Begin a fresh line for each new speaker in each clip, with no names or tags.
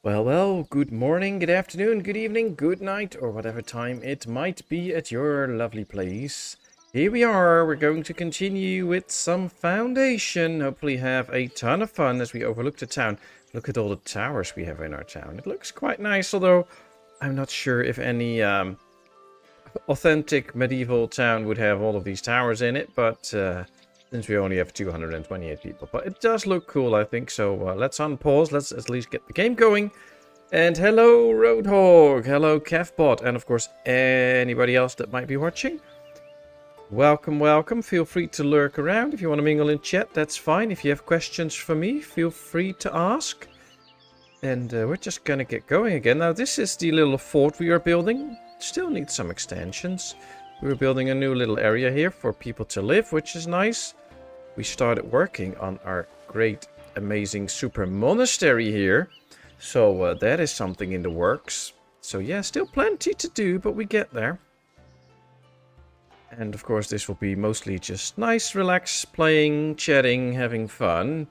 Well, good morning, good afternoon, good evening, good night, or whatever time it might be at your lovely place. Here we are, we're going to continue with some foundation, hopefully have a ton of fun as we overlook the town. Look at all the towers we have in our town. It looks quite nice, although I'm not sure if any authentic medieval town would have all of these towers in it, but since we only have 228 people. But it does look cool, I think, so let's unpause, let's at least get the game going. And hello Roadhog, hello Kevbot, and of course anybody else that might be watching. Welcome, feel free to lurk around. If you want to mingle in chat, that's fine. If you have questions for me, feel free to ask. And we're just gonna get going again. Now this is the little fort we are building. Still needs some extensions. We're building a new little area here for people to live, which is nice. We started working on our great, amazing super monastery here. So that is something in the works. So yeah, still plenty to do, but we get there. And of course this will be mostly just nice, relaxed, playing, chatting, having fun.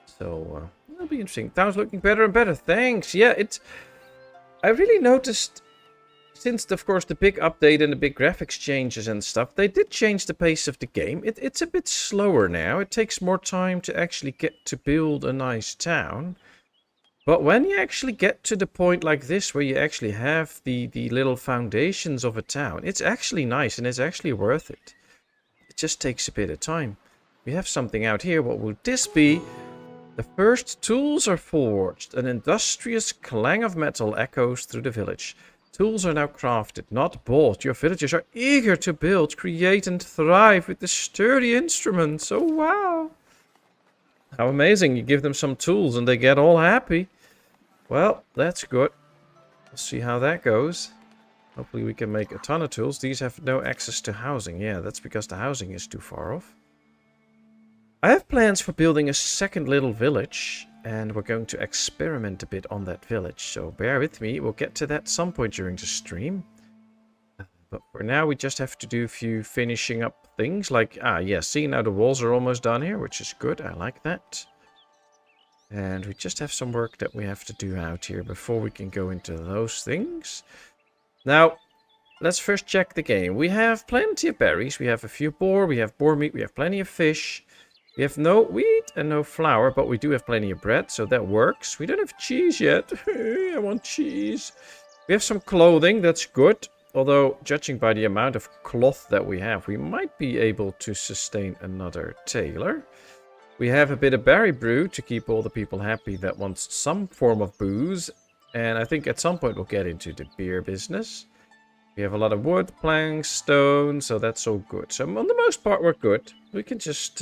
So it'll be interesting. Town's looking better and better. Thanks. Yeah, I really noticed since, of course, the big update and the big graphics changes and stuff, they did change the pace of the game. It's a bit slower now. It takes more time to actually get to build a nice town. But when you actually get to the point like this, where you actually have the little foundations of a town, it's actually nice and it's actually worth it. It just takes a bit of time. We have something out here. What would this be? The first tools are forged. An industrious clang of metal echoes through the village. Tools are now crafted, not bought. Your villagers are eager to build, create, and thrive with the sturdy instruments. Oh, wow. How amazing. You give them some tools and they get all happy. Well, that's good. We'll see how that goes. Hopefully we can make a ton of tools. These have no access to housing. Yeah, that's because the housing is too far off. I have plans for building a second little village. And we're going to experiment a bit on that village. So bear with me. We'll get to that some point during the stream. But for now, we just have to do a few finishing up things. Like, yeah, see, now the walls are almost done here, which is good. I like that. And we just have some work that we have to do out here before we can go into those things. Now, let's first check the game. We have plenty of berries. We have a few boar. We have boar meat. We have plenty of fish. We have no wheat and no flour, but we do have plenty of bread, so that works. We don't have cheese yet. I want cheese. We have some clothing. That's good. Although, judging by the amount of cloth that we have, we might be able to sustain another tailor. We have a bit of berry brew to keep all the people happy that wants some form of booze. And I think at some point we'll get into the beer business. We have a lot of wood, planks, stone, so that's all good. So on the most part, we're good. We can just...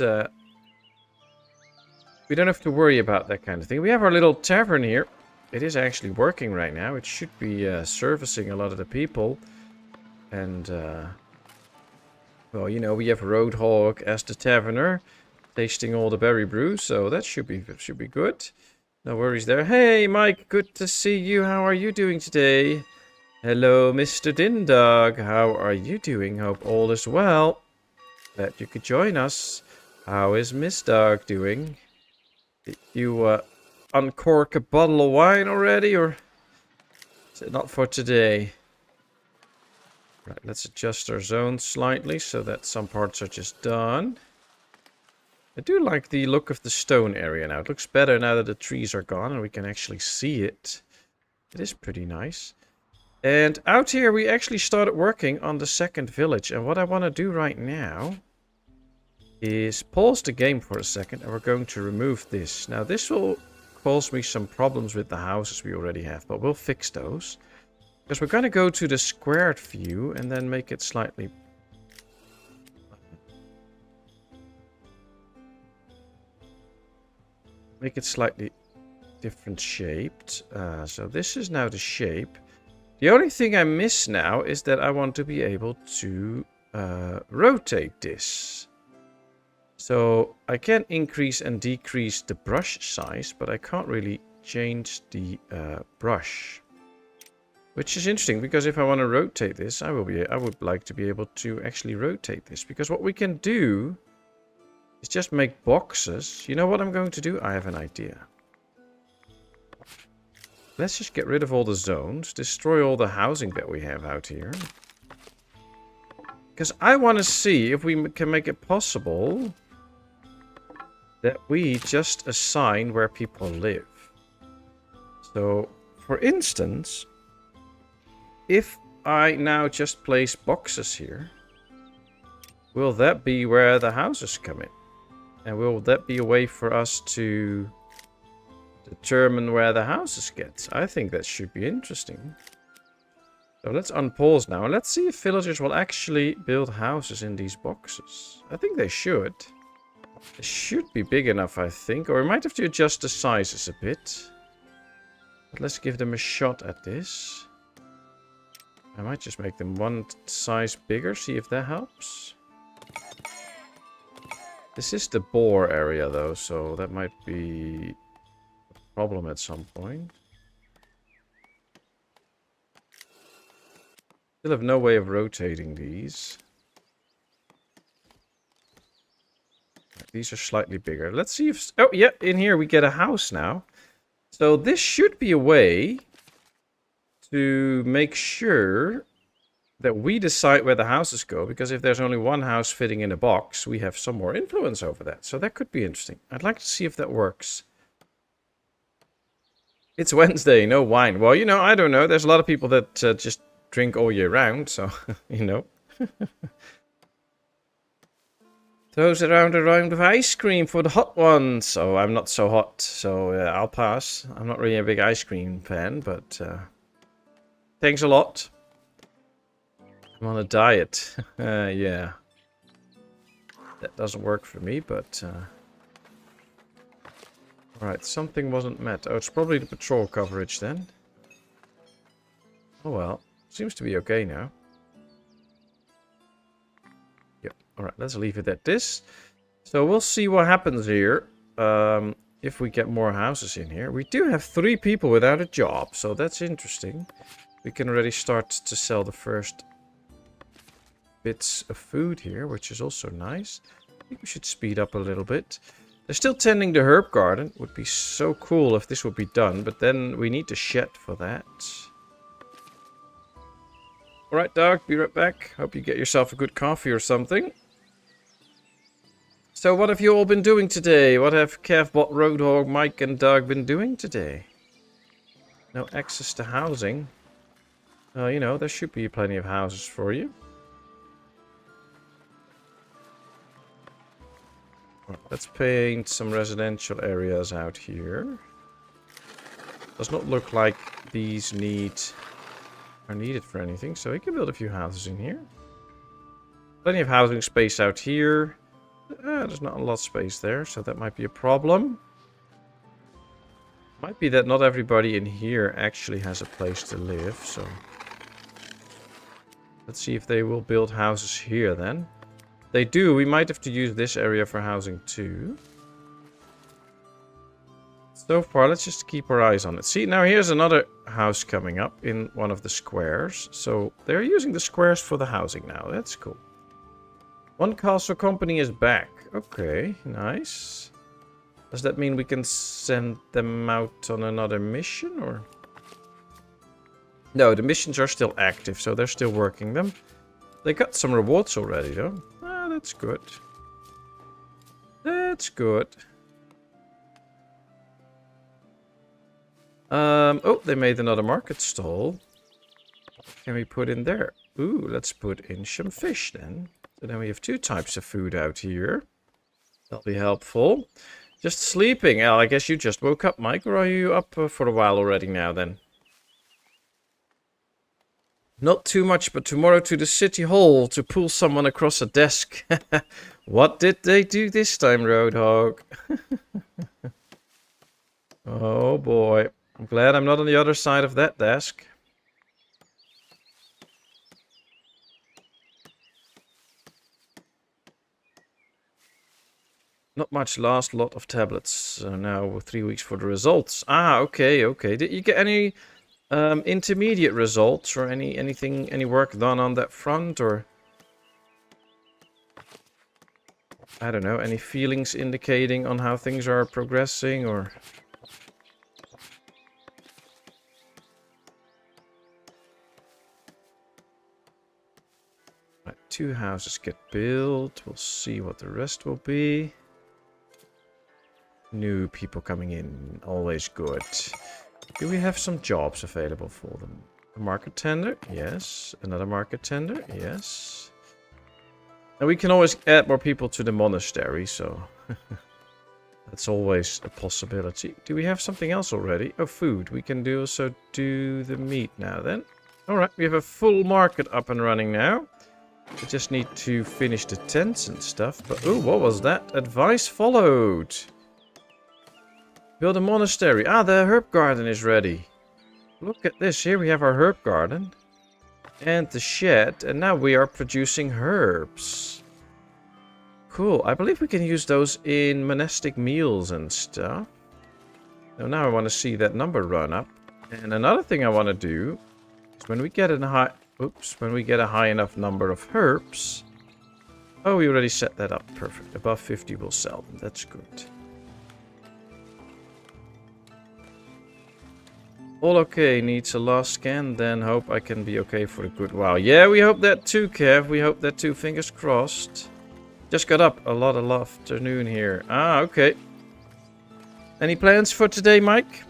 we don't have to worry about that kind of thing. We have our little tavern here. It is actually working right now. It should be servicing a lot of the people. And, well, you know, we have Roadhog as the taverner, tasting all the berry brew. So that should be good. No worries there. Hey, Mike, good to see you. How are you doing today? Hello, Mr. Dindog. How are you doing? Hope all is well. Glad you could join us. How is Miss Dog doing? Did you uncork a bottle of wine already, or is it not for today? Right, let's adjust our zone slightly so that some parts are just done. I do like the look of the stone area now. It looks better now that the trees are gone and we can actually see it. It is pretty nice. And out here we actually started working on the second village. And what I want to do right now is pause the game for a second, and we're going to remove this. Now this will cause me some problems with the houses we already have, but we'll fix those. Because we're going to go to the squared view and then make it slightly... make it slightly different shaped. So this is now the shape. The only thing I miss now is that I want to be able to rotate this. So I can increase and decrease the brush size, but I can't really change the brush. Which is interesting, because if I want to rotate this, I would like to be able to actually rotate this. Because what we can do is just make boxes. You know what I'm going to do? I have an idea. Let's just get rid of all the zones. Destroy all the housing that we have out here. Because I want to see if we can make it possible that we just assign where people live. So, for instance, if I now just place boxes here, will that be where the houses come in? And will that be a way for us to determine where the houses get? I think that should be interesting. So let's unpause now. And let's see if villagers will actually build houses in these boxes. I think they should. They should be big enough, I think. Or we might have to adjust the sizes a bit. But let's give them a shot at this. I might just make them one size bigger. See if that helps. This is the boar area, though. So that might be a problem at some point. Still have no way of rotating these. These are slightly bigger. Let's see if... Oh, yeah, in here we get a house now. So this should be a way to make sure that we decide where the houses go. Because if there's only one house fitting in a box, we have some more influence over that. So that could be interesting. I'd like to see if that works. It's Wednesday, no wine. Well, you know, I don't know. There's a lot of people that just drink all year round, so, you know. Throws around a round of ice cream for the hot ones. Oh, I'm not so hot, so I'll pass. I'm not really a big ice cream fan, but thanks a lot. I'm on a diet. Yeah. That doesn't work for me, but... Alright, something wasn't met. Oh, it's probably the patrol coverage then. Oh well. Seems to be okay now. Yep. Alright, let's leave it at this. So we'll see what happens here. If we get more houses in here. We do have 3 people without a job, so that's interesting. We can already start to sell the first bits of food here, which is also nice. I think we should speed up a little bit. They're still tending the herb garden. Would be so cool if this would be done, but then we need the shed for that. Alright, dog, be right back. Hope you get yourself a good coffee or something. So what have you all been doing today? What have Kevbot, Roadhog, Mike and Doug been doing today? No access to housing. You know, there should be plenty of houses for you. Right, let's paint some residential areas out here. Does not look like these are needed for anything, so we can build a few houses in here. Plenty of housing space out here. There's not a lot of space there, so that might be a problem. Might be that not everybody in here actually has a place to live, so... Let's see if they will build houses here then. If they do, we might have to use this area for housing too. So far, let's just keep our eyes on it. See, now here's another house coming up in one of the squares. So they're using the squares for the housing now. That's cool. One castle company is back. Okay, nice. Does that mean we can send them out on another mission, or? No, the missions are still active, so they're still working them. They got some rewards already, though. Ah, that's good. That's good. Oh, they made another market stall. What can we put in there? Ooh, let's put in some fish then. So then we have 2 types of food out here. That'll be helpful. Just sleeping. Al, I guess you just woke up, Mike, or are you up for a while already now then? Not too much, but tomorrow to the city hall to pull someone across a desk. What did they do this time, Roadhog? Oh boy. I'm glad I'm not on the other side of that desk. Not much, last lot of tablets. Now 3 weeks for the results. Ah, okay, okay. Did you get any intermediate results or any work done on that front, or I don't know, any feelings indicating on how things are progressing, or 2 houses get built. We'll see what the rest will be. New people coming in, always good. Do we have some jobs available for them? A market tender? Yes. Another market tender? Yes. And we can always add more people to the monastery, so that's always a possibility. Do we have something else already? Oh, food. We can also do the meat now then. Alright, we have a full market up and running now. We just need to finish the tents and stuff. But oh, what was that? Advice followed. Build a monastery. Ah, the herb garden is ready. Look at this. Here we have our herb garden. And the shed. And now we are producing herbs. Cool. I believe we can use those in monastic meals and stuff. So now I want to see that number run up. And another thing I want to do is when we get a high enough number of herbs. Oh, we already set that up. Perfect. Above 50 we'll sell them. That's good. All okay, needs a last scan, then hope I can be okay for a good while. Yeah, we hope that too, Kev. We hope that too, fingers crossed. Just got up a lot of afternoon here. Ah, okay. Any plans for today, Mike?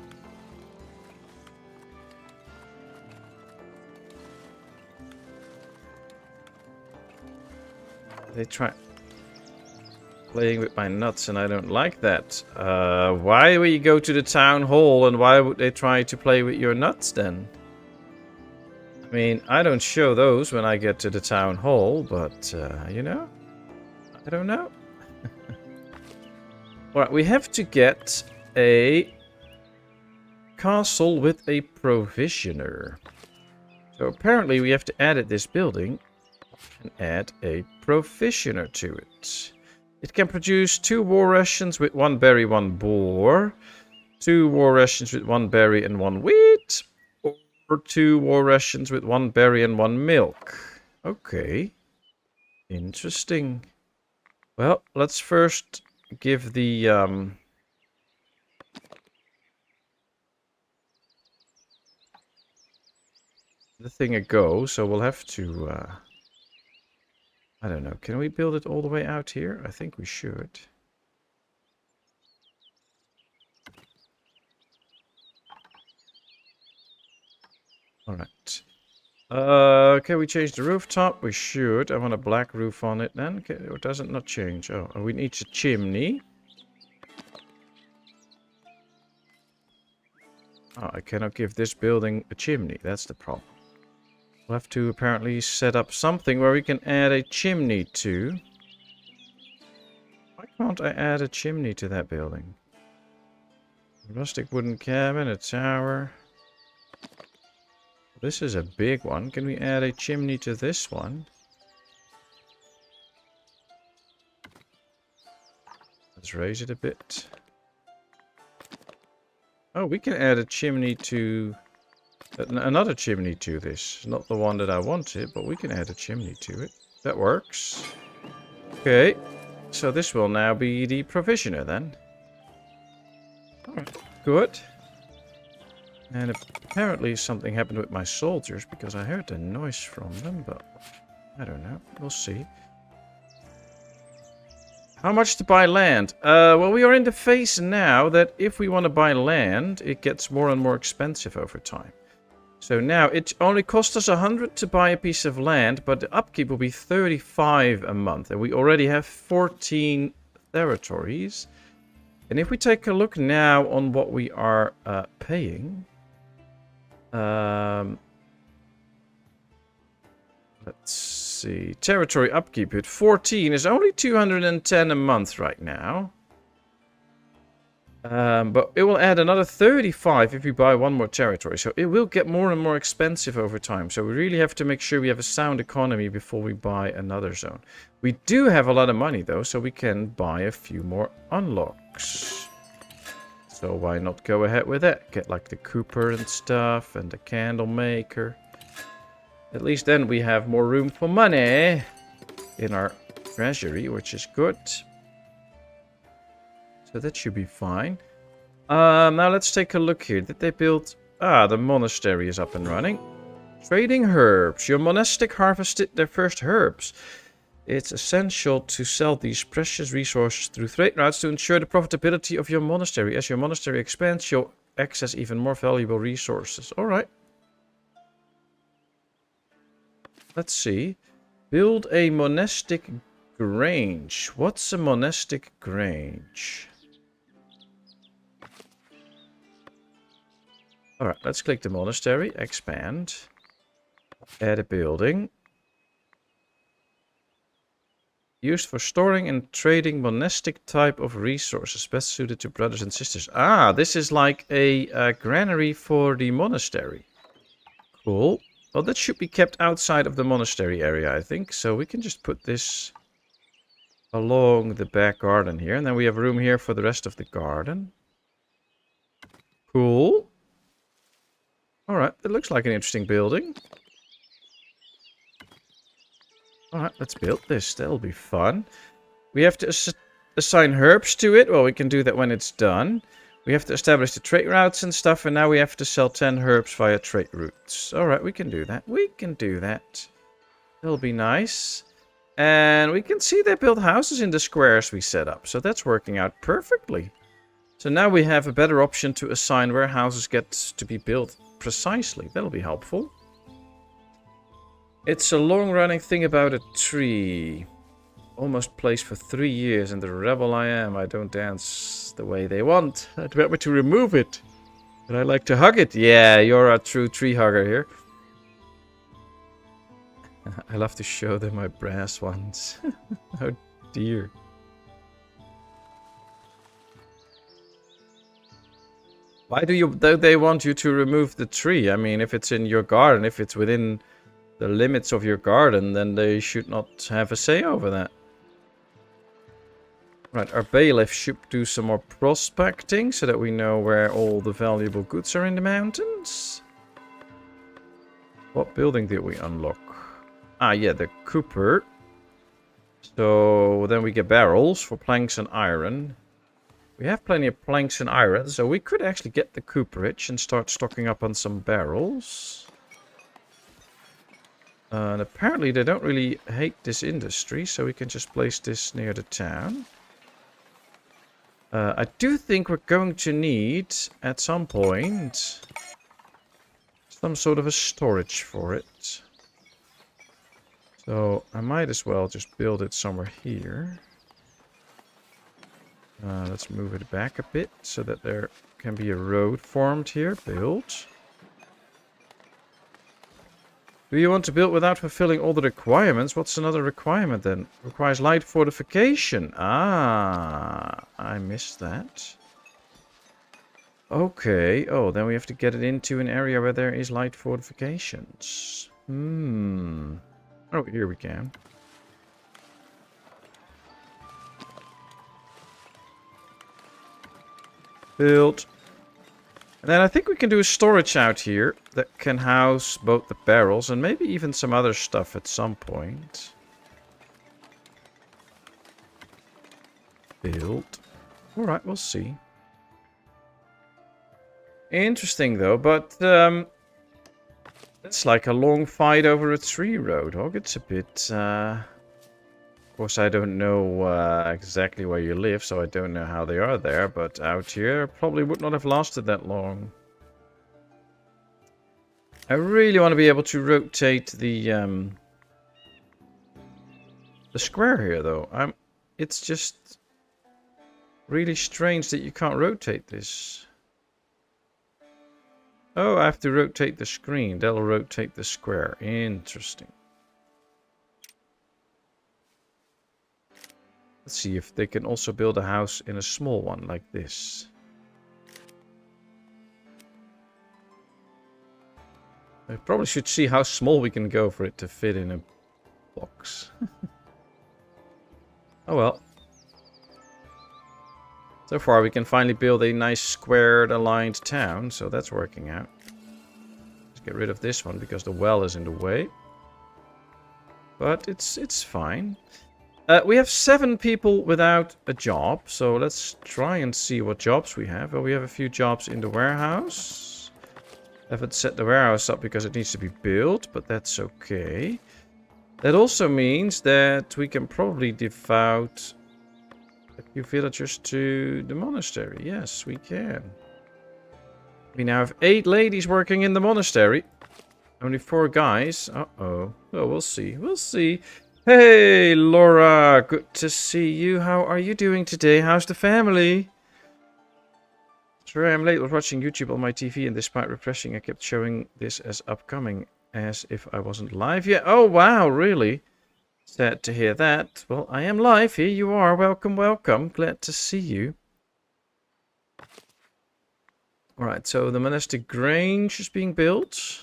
They try playing with my nuts and I don't like that. Why would you go to the town hall and why would they try to play with your nuts then? I mean, I don't show those when I get to the town hall, but, you know, I don't know. Alright, we have to get a castle with a provisioner. So apparently we have to edit this building and add a provisioner to it. It can produce 2 war rations with 1 berry, 1 boar. 2 war rations with 1 berry and 1 wheat. Or 2 war rations with 1 berry and 1 milk. Okay. Interesting. Well, let's first give the thing a go. So we'll have to I don't know. Can we build it all the way out here? I think we should. Alright. Can we change the rooftop? We should. I want a black roof on it then. Okay, or does it not change? Oh, we need a chimney. Oh, I cannot give this building a chimney. That's the problem. We'll have to apparently set up something where we can add a chimney to. Why can't I add a chimney to that building? Rustic wooden cabin, a tower. This is a big one. Can we add a chimney to this one? Let's raise it a bit. Oh, we can add a chimney to... another chimney to this. Not the one that I wanted, but we can add a chimney to it. That works. Okay. So this will now be the provisioner then. Alright, good. And apparently something happened with my soldiers because I heard a noise from them, but I don't know. We'll see. How much to buy land? Well, we are in the phase now that if we want to buy land, it gets more and more expensive over time. So now it only costs us 100 to buy a piece of land, but the upkeep will be 35 a month. And we already have 14 territories. And if we take a look now on what we are paying. Let's see. Territory upkeep at 14 is only 210 a month right now. But it will add another 35 if we buy one more territory. So it will get more and more expensive over time. So we really have to make sure we have a sound economy before we buy another zone. We do have a lot of money though, so we can buy a few more unlocks. So why not go ahead with that? Get like the cooper and stuff and the candle maker. At least then we have more room for money in our treasury, which is good. So that should be fine. Now let's take a look here. Did they build... Ah, the monastery is up and running. Trading herbs. Your monastic harvested their first herbs. It's essential to sell these precious resources through trade routes to ensure the profitability of your monastery. As your monastery expands, you'll access even more valuable resources. Alright. Let's see. Build a monastic grange. What's a monastic grange? Alright, let's click the monastery. Expand. Add a building. Used for storing and trading monastic type of resources. Best suited to brothers and sisters. Ah, this is like a granary for the monastery. Cool. Well, that should be kept outside of the monastery area, I think. So we can just put this along the back garden here. And then we have room here for the rest of the garden. Cool. Alright, that looks like an interesting building. Alright, let's build this. That'll be fun. We have to assign herbs to it. Well, we can do that when it's done. We have to establish the trade routes and stuff. And now we have to sell 10 herbs via trade routes. Alright, we can do that. We can do that. That'll be nice. And we can see they build houses in the squares we set up. So that's working out perfectly. So now we have a better option to assign where houses get to be built precisely. That'll be helpful. It's a long-running thing about a tree. Almost placed for 3 years, and the rebel I am, I don't dance the way they want. I'd want me to remove it. But I like to hug it. Yeah, you're a true tree hugger here. I love to show them my brass ones. Oh dear. Why do they want you to remove the tree? I mean, if it's in your garden, if it's within the limits of your garden, then they should not have a say over that. Right, our bailiff should do some more prospecting so that we know where all the valuable goods are in the mountains. What building did we unlock? Ah, yeah, the cooper. So then we get barrels for planks and iron. We have plenty of planks and iron, so we could actually get the cooperage and start stocking up on some barrels. And apparently they don't really hate this industry, so we can just place this near the town. I do think we're going to need, at some point, some sort of a storage for it. So I might as well just build it somewhere here. Let's move it back a bit so that there can be a road formed here. Build. Do you want to build without fulfilling all the requirements? What's another requirement then? Requires light fortification. Ah, I missed that. Okay. Oh, then we have to get it into an area where there is light fortifications. Oh, here we can. Build. And then I think we can do a storage out here that can house both the barrels and maybe even some other stuff at some point. Build. Alright, we'll see. Interesting though, but it's like a long fight over a tree, Roadhog. It's a bit... Of course, I don't know exactly where you live, so I don't know how they are there, but out here probably would not have lasted that long. I really want to be able to rotate the square here, though. It's just really strange that you can't rotate this. Oh, I have to rotate the screen. That'll rotate the square. Interesting. Let's see if they can also build a house in a small one like this. I probably should see how small we can go for it to fit in a box. Oh well. So far we can finally build a nice squared aligned town, so that's working out. Let's get rid of this one because the well is in the way. But it's fine. We have 7 people without a job, so let's try and see what jobs we have. Well, we have a few jobs in the warehouse. Haven't set the warehouse up because it needs to be built, but that's okay. That also means that we can probably devote a few villagers to the monastery. Yes, we can. We now have 8 ladies working in the monastery. Only 4 guys. Uh-oh. Oh, we'll see. We'll see. Hey, Laura. Good to see you. How are you doing today? How's the family? Sorry, I'm late. I was watching YouTube on my TV, and despite refreshing, I kept showing this as upcoming, as if I wasn't live yet. Oh, wow, really? Sad to hear that. Well, I am live. Here you are. Welcome, welcome. Glad to see you. Alright, so the monastic grange is being built.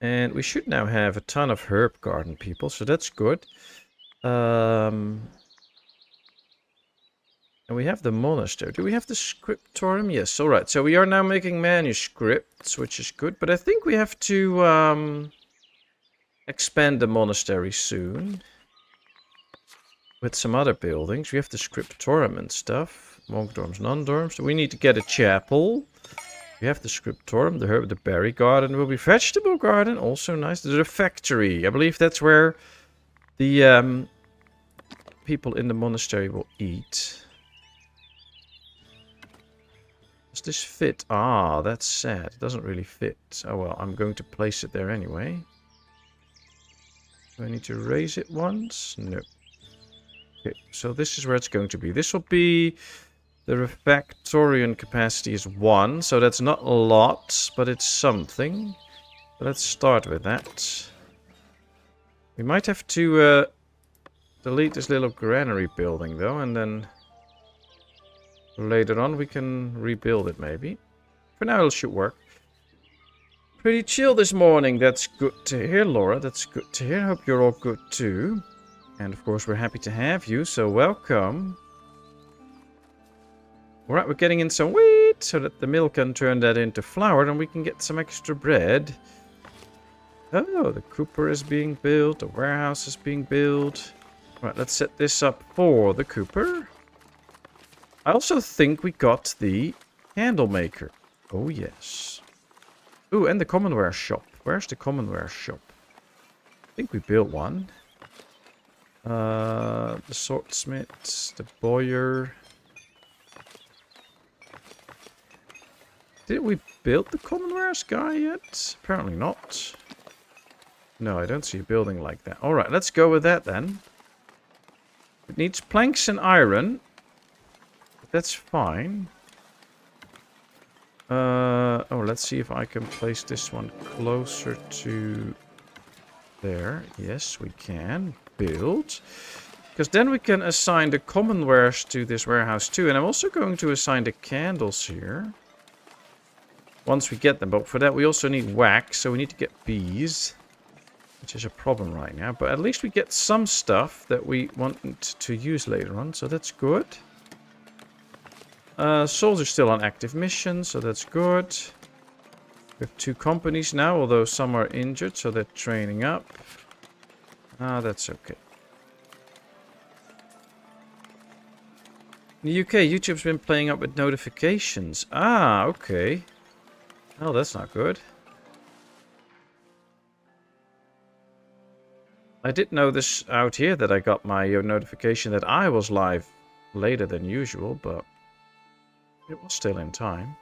And we should now have a ton of herb garden people, so that's good. And we have the monastery. Do we have the scriptorium? Yes, alright. So we are now making manuscripts, which is good. But I think we have to expand the monastery soon. With some other buildings. We have the scriptorium and stuff. Monk dorms, non-dorms. So we need to get a chapel. We have the scriptorium, the herb, the berry garden. Will be vegetable garden. Also nice. The refectory. I believe that's where the people in the monastery will eat. Does this fit? Ah, that's sad. It doesn't really fit. Oh well, I'm going to place it there anyway. Do I need to raise it once? No. Okay, so this is where it's going to be. This will be... The refectorian capacity is 1, so that's not a lot, but it's something. But let's start with that. We might have to delete this little granary building though, and then... Later on we can rebuild it maybe. For now it should work. Pretty chill this morning. That's good to hear, Laura. That's good to hear. Hope you're all good too. And of course we're happy to have you, so welcome. Alright, we're getting in some wheat so that the mill can turn that into flour and we can get some extra bread. Oh, the cooper is being built. The warehouse is being built. Right, let's set this up for the cooper. I also think we got the candle maker. Oh, yes. Ooh, and the commonwear shop. Where's the commonwear shop? I think we built one. The swordsmith, the bowyer. Did we build the commonwear's guy yet? Apparently not. No, I don't see a building like that. Alright, let's go with that then. It needs planks and iron. That's fine. Oh, let's see if I can place this one closer to there. Yes, we can. Build. Because then we can assign the commonwares to this warehouse too. And I'm also going to assign the candles here. Once we get them. But for that we also need wax. So we need to get bees. Which is a problem right now. But at least we get some stuff that we want to use later on. So that's good. Souls are still on active mission, so that's good. We have 2 companies now, although some are injured, so they're training up. Ah, that's okay. In the UK, YouTube's been playing up with notifications. Ah, okay. Oh, that's not good. I did notice out here that I got my notification that I was live later than usual, but... It was still in time.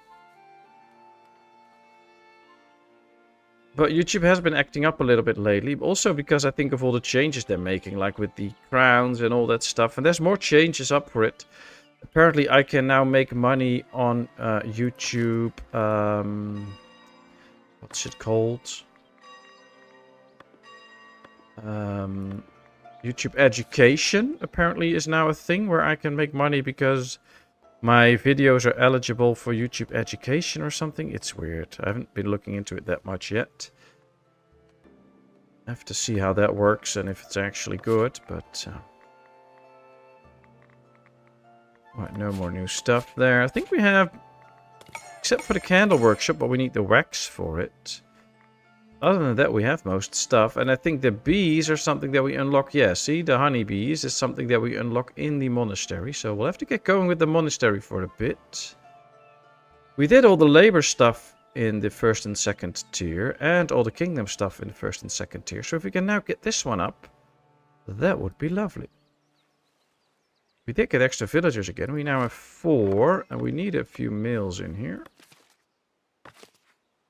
But YouTube has been acting up a little bit lately. Also because I think of all the changes they're making. Like with the crowns and all that stuff. And there's more changes up for it. Apparently I can now make money on YouTube. What's it called? YouTube Education apparently is now a thing where I can make money because... My videos are eligible for YouTube Education or something. It's weird. I haven't been looking into it that much yet. I have to see how that works and if it's actually good, but... Right, no more new stuff there. I think we have... Except for the candle workshop, but we need the wax for it. Other than that, we have most stuff. And I think the bees are something that we unlock. Yeah, see, the honeybees is something that we unlock in the monastery. So we'll have to get going with the monastery for a bit. We did all the labor stuff in the first and second tier, and all the kingdom stuff in the first and second tier. So if we can now get this one up, that would be lovely. We did get extra villagers again. We now have 4, and we need a few males in here.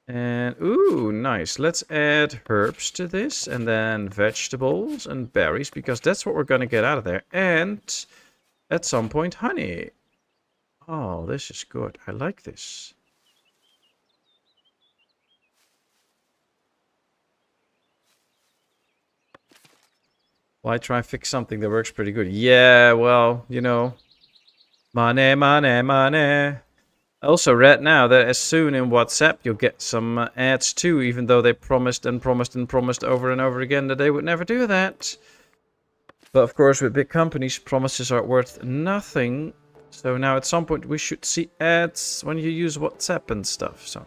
And, ooh, nice. Let's add herbs to this, and then vegetables and berries, because that's what we're going to get out of there. And, at some point, honey. Oh, this is good. I like this. Why try and fix something that works pretty good? Yeah, well, you know. Money, money, money. I also read now that as soon in WhatsApp you'll get some ads too, even though they promised and promised and promised over and over again that they would never do that. But of course with big companies, promises are worth nothing. So now at some point we should see ads when you use WhatsApp and stuff, so.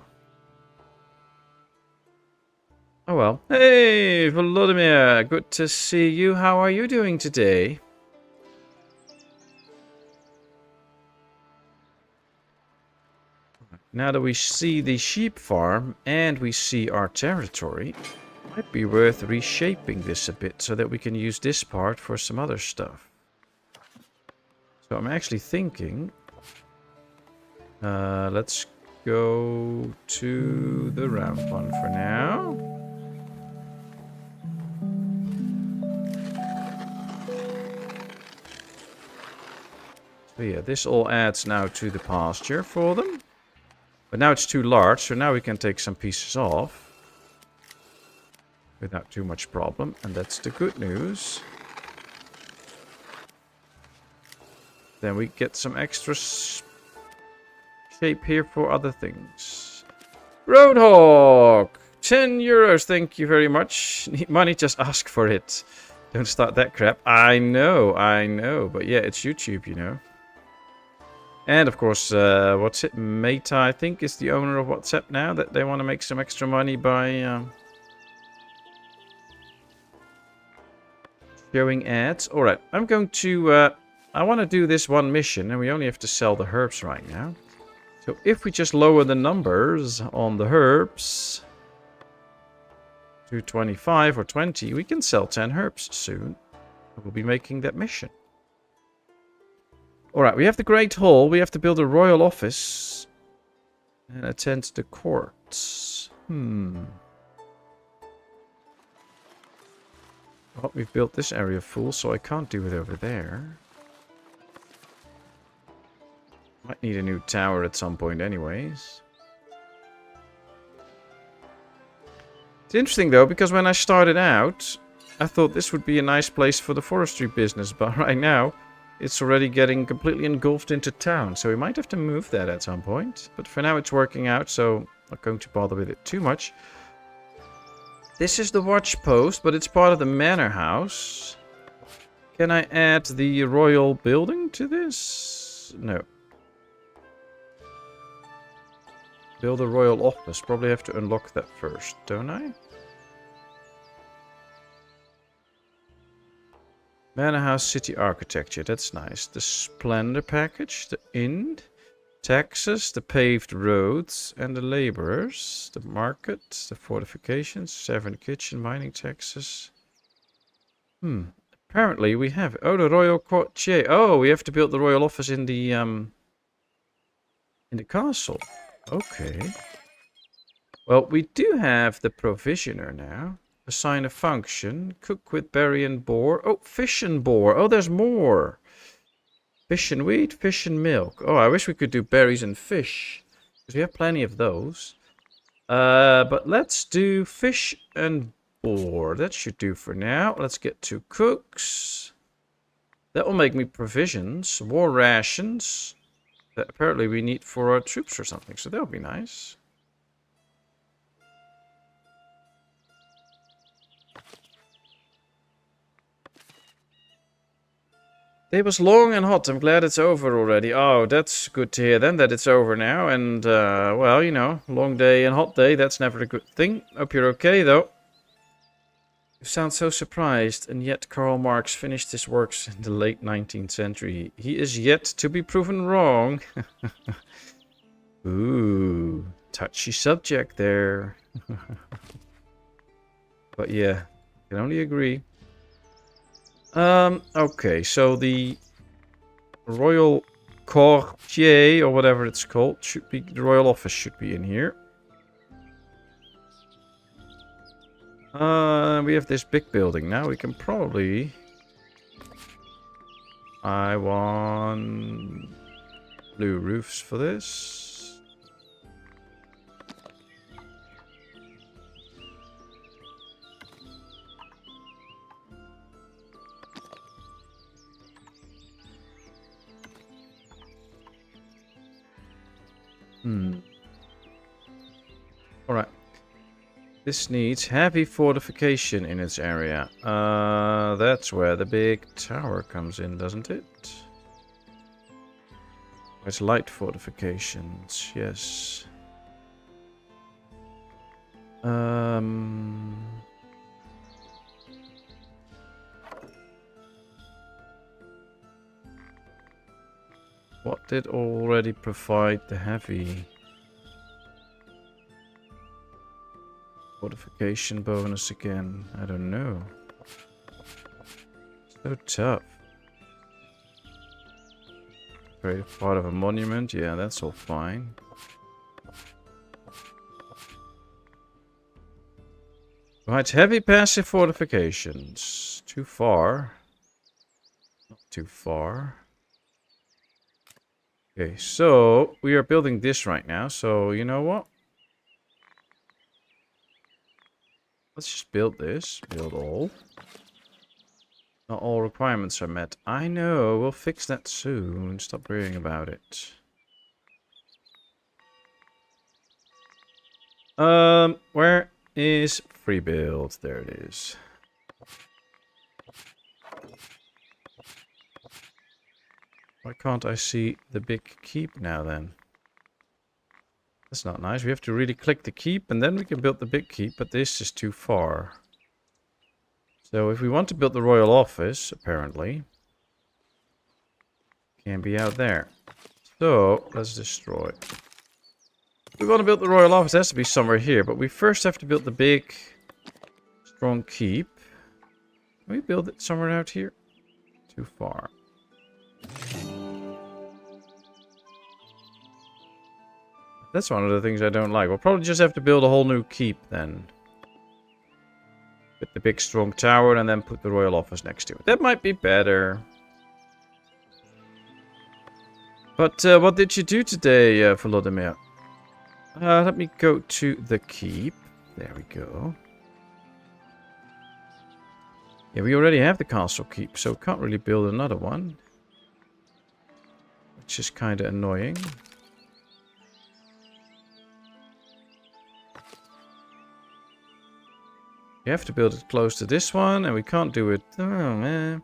Oh well. Hey, Volodymyr, good to see you. How are you doing today? Now that we see the sheep farm and we see our territory, it might be worth reshaping this a bit so that we can use this part for some other stuff. So I'm actually thinking, let's go to the round one for now. So yeah, this all adds now to the pasture for them. But now it's too large, so now we can take some pieces off. Without too much problem, and that's the good news. Then we get some extra shape here for other things. Roadhog! 10 euros, thank you very much. Need money, just ask for it. Don't start that crap. I know. But yeah, it's YouTube, you know. And of course, what's it? Meta, I think, is the owner of WhatsApp now. That they want to make some extra money by showing ads. Alright, I'm going to... I want to do this one mission, and we only have to sell the herbs right now. So if we just lower the numbers on the herbs to 25 or 20, we can sell 10 herbs soon. We'll be making that mission. Alright, we have the Great Hall. We have to build a royal office. And attend the courts. Well, we've built this area full, so I can't do it over there. Might need a new tower at some point anyways. It's interesting though, because when I started out, I thought this would be a nice place for the forestry business, but right now, it's already getting completely engulfed into town, so we might have to move that at some point. But for now it's working out, so I'm not going to bother with it too much. This is the watch post, but it's part of the manor house. Can I add the royal building to this? No. Build a royal office. Probably have to unlock that first, don't I? Manor House City Architecture, that's nice. The Splendor Package, the Inn, taxes, the paved roads, and the laborers. The market, the fortifications, 7 kitchen, mining taxes. Apparently we have... Oh, the Royal Courtier. Oh, we have to build the royal office in the castle. Okay. Well, we do have the provisioner now. Assign a function. Cook with berry and boar. Oh, fish and boar. Oh, there's more. Fish and wheat, fish and milk. Oh, I wish we could do berries and fish. Because we have plenty of those. But let's do fish and boar. That should do for now. Let's get 2 cooks. That will make me provisions. War rations. That apparently we need for our troops or something. So that'll be nice. Day was long and hot. I'm glad it's over already. Oh, that's good to hear then that it's over now. And, well, you know, long day and hot day. That's never a good thing. Hope you're okay, though. You sound so surprised. And yet Karl Marx finished his works in the late 19th century. He is yet to be proven wrong. Ooh, touchy subject there. But yeah, can only agree. Okay, so the Royal Courtier, or whatever it's called, should be, the Royal Office should be in here. We have this big building now. We can probably... I want blue roofs for this. Alright. This needs heavy fortification in its area. That's where the big tower comes in, doesn't it? It's light fortifications, yes. What did already provide the heavy fortification bonus again? I don't know. So tough. Create part of a monument. Yeah, that's all fine. Right, heavy passive fortifications. Too far. Not too far. Okay, so we are building this right now. So, you know what? Let's just build this. Build all. Not all requirements are met. I know. We'll fix that soon. Stop worrying about it. Where is free build? There it is. Why can't I see the big keep now then? That's not nice. We have to really click the keep and then we can build the big keep, but this is too far. So if we want to build the royal office, apparently, can be out there. So let's destroy. If we want to build the royal office, it has to be somewhere here, but we first have to build the big, strong keep. Can we build it somewhere out here? Too far. That's one of the things I don't like. We'll probably just have to build a whole new keep then. With the big strong tower and then put the royal office next to it. That might be better. But what did you do today, Volodymyr? Let me go to the keep. There we go. Yeah, we already have the castle keep, so we can't really build another one. Which is kind of annoying. You have to build it close to this one, and we can't do it. Oh, man.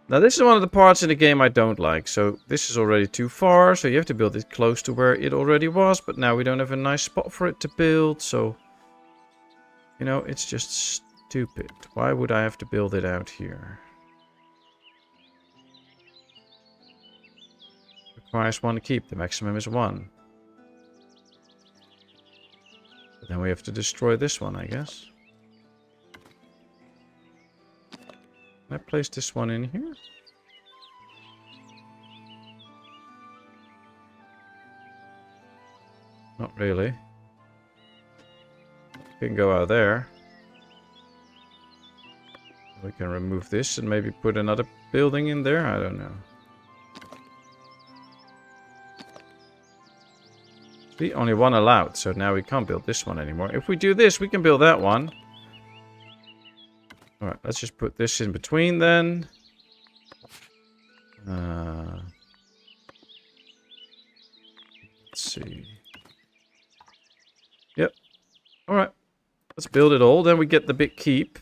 Now, this is one of the parts in the game I don't like. So, this is already too far, so you have to build it close to where it already was. But now we don't have a nice spot for it to build, so... You know, it's just stupid. Why would I have to build it out here? Requires 1 keep. The maximum is 1. But then we have to destroy this one, I guess. Can I place this one in here? Not really. We can go out there. We can remove this and maybe put another building in there. I don't know. See, only 1 allowed, so now we can't build this one anymore. If we do this, we can build that one. Alright, let's just put this in between then. Let's see. Yep. Alright. Let's build it all. Then we get the big keep.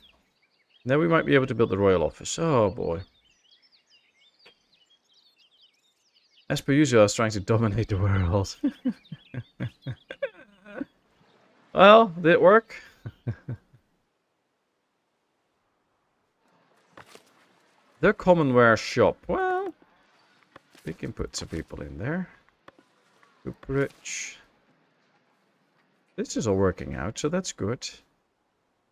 Then we might be able to build the royal office. Oh boy. As per usual, I was trying to dominate the world. Well, did it work? The commonwear shop. Well, we can put some people in there. Cooperage. This is all working out, so that's good.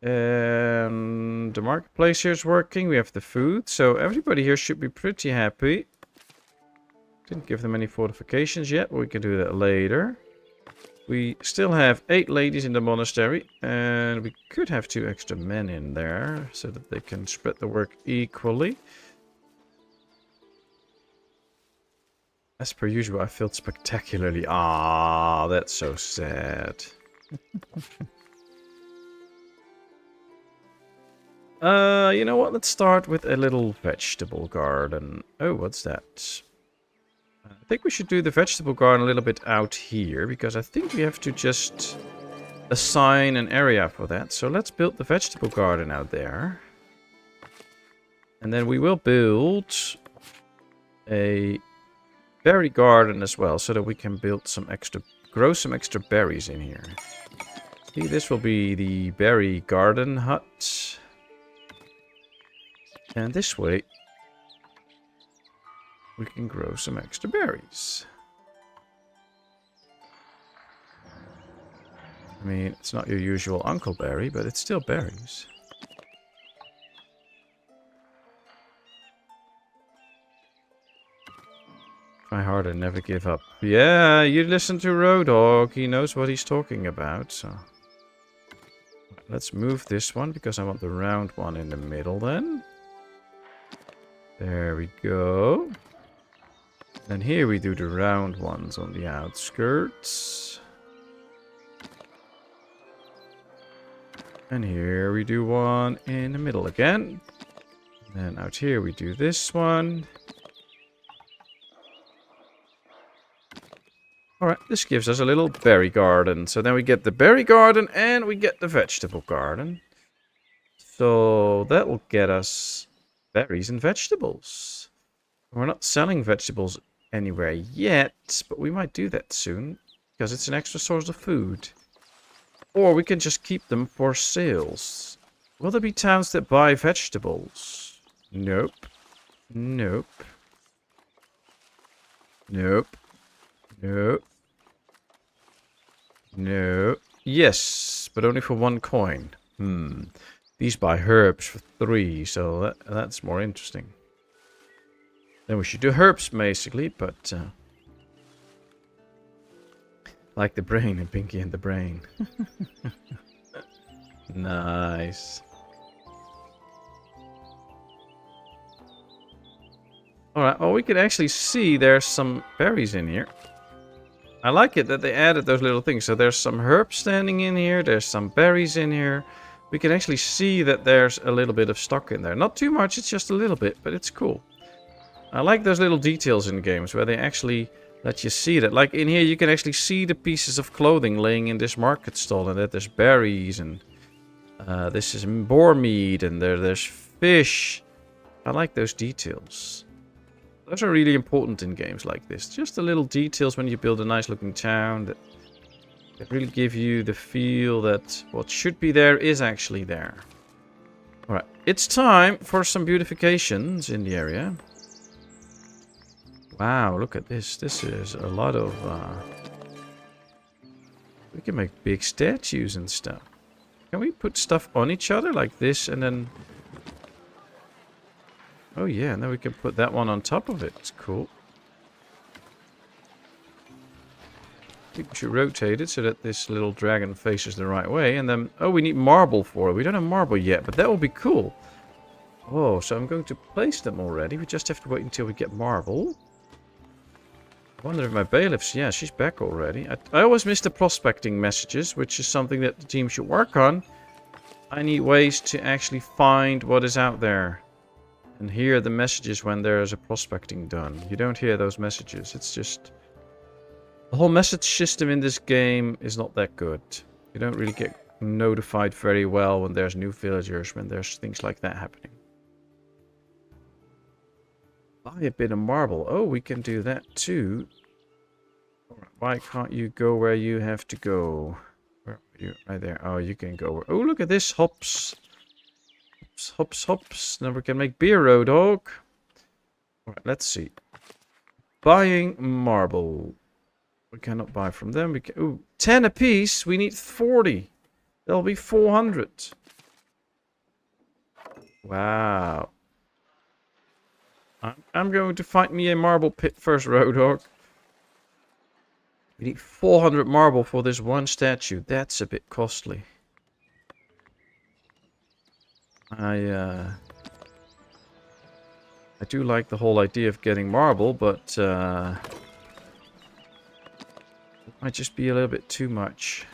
And the marketplace here is working. We have the food, so everybody here should be pretty happy. Didn't give them any fortifications yet, but we can do that later. We still have 8 ladies in the monastery, and we could have 2 extra men in there so that they can spread the work equally. As per usual, I failed spectacularly. Ah, that's so sad. You know what? Let's start with a little vegetable garden. Oh, what's that? I think we should do the vegetable garden a little bit out here, because I think we have to just assign an area for that. So let's build the vegetable garden out there. And then we will build a berry garden as well, so that we can build some extra, grow some extra berries in here. See, this will be the berry garden hut. And this way, we can grow some extra berries. I mean, it's not your usual Uncle Berry, but it's still berries. Try hard and never give up. Yeah, you listen to Road Dogg. He knows what he's talking about, so... Let's move this one, because I want the round one in the middle then. There we go. And here we do the round ones on the outskirts. And here we do one in the middle again. And then out here we do this one. Alright, this gives us a little berry garden. So then we get the berry garden and we get the vegetable garden. So that will get us berries and vegetables. We're not selling vegetables anywhere yet, but we might do that soon, because it's an extra source of food. Or we can just keep them for sales. Will there be towns that buy vegetables? Nope. Nope. Nope. Nope. No. Yes, but only for 1 coin. These buy herbs for 3, so that's more interesting. Then we should do herbs, basically, but... like the brain and Pinky and the Brain. Nice. Alright, well, we can actually see there's some berries in here. I like it that they added those little things. So there's some herbs standing in here, there's some berries in here. We can actually see that there's a little bit of stock in there. Not too much, it's just a little bit, but it's cool. I like those little details in games where they actually let you see that. Like in here, you can actually see the pieces of clothing laying in this market stall, and that there's berries, and this is boar meat, and there's fish. I like those details. Those are really important in games like this. Just the little details when you build a nice looking town that really give you the feel that what should be there is actually there. Alright, it's time for some beautifications in the area. Wow, look at this. This is a lot of... we can make big statues and stuff. Can we put stuff on each other like this and then... Oh yeah, and then we can put that one on top of it. It's cool. I think we should rotate it so that this little dragon faces the right way. And then... Oh, we need marble for it. We don't have marble yet, but that will be cool. Oh, so I'm going to place them already. We just have to wait until we get marble. I wonder if my bailiffs... Yeah, she's back already. I always miss the prospecting messages, which is something that the team should work on. I need ways to actually find what is out there. And hear the messages when there is a prospecting done. You don't hear those messages. It's just... The whole message system in this game is not that good. You don't really get notified very well when there's new villagers, when there's things like that happening. Buy a bit of marble. Oh, we can do that too. Why can't you go where you have to go? Where are you? Right there. Oh, you can go. Oh, look at this. Hops. Hops, hops, hops. Now we can make beer, Road Dogg. Alright, let's see. Buying marble. We cannot buy from them. We can, ooh, 10 apiece. We need 40. That'll be 400. Wow. I'm going to find me a marble pit first, Road Dog. We need 400 marble for this one statue. That's a bit costly. I do like the whole idea of getting marble, but it might just be a little bit too much.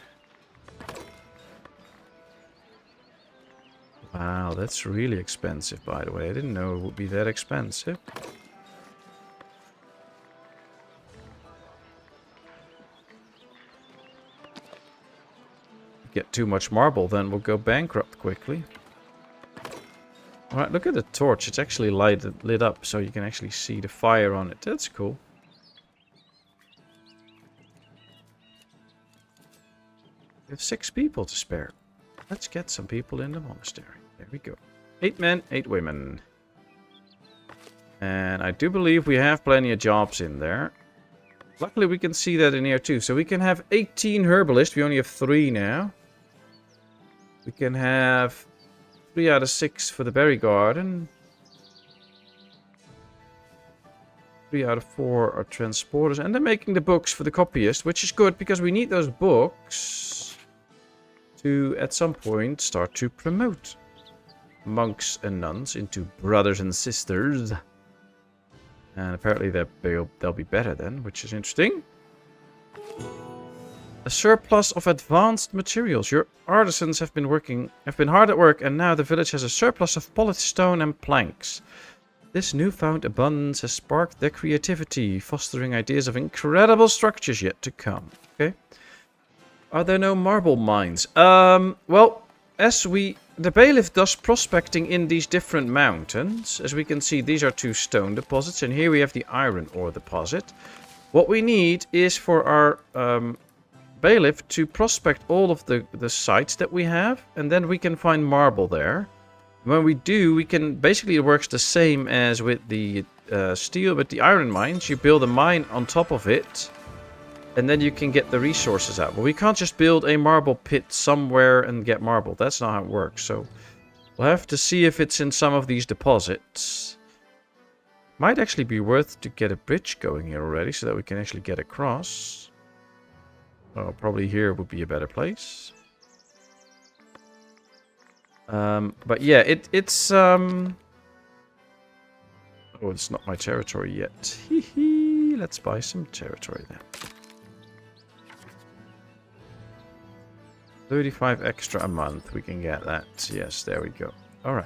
Wow, that's really expensive, by the way. I didn't know it would be that expensive. Get too much marble, then we'll go bankrupt quickly. Alright, look at the torch. It's actually lit up, so you can actually see the fire on it. That's cool. We have 6 people to spare. Let's get some people in the monastery. There we go. 8 men, 8 women. And I do believe we have plenty of jobs in there. Luckily, we can see that in here too. So we can have 18 herbalists. We only have 3 now. We can have 3 out of 6 for the berry garden. 3 out of 4 are transporters. And they're making the books for the copyist, which is good because we need those books to, at some point, start to promote monks and nuns into brothers and sisters. And apparently they'll be better then, which is interesting. A surplus of advanced materials. Your artisans have been hard at work, and now the village has a surplus of polished stone and planks. This newfound abundance has sparked their creativity, fostering ideas of incredible structures yet to come. Okay. Are there no marble mines? Well, the bailiff does prospecting in these different mountains. As we can see, these are 2 stone deposits, and here we have the iron ore deposit. What we need is for our bailiff to prospect all of the sites that we have, and then we can find marble there. When we do, we can basically, it works the same as with the steel, with the iron mines. You build a mine on top of it, and then you can get the resources out. But we can't just build a marble pit somewhere and get marble. That's not how it works. So we'll have to see if it's in some of these deposits. Might actually be worth to get a bridge going here already so that we can actually get across. Oh, probably here would be a better place. But yeah, it's oh, it's not my territory yet. Hee. Let's buy some territory then. 35 extra a month. We can get that. Yes, there we go. All right.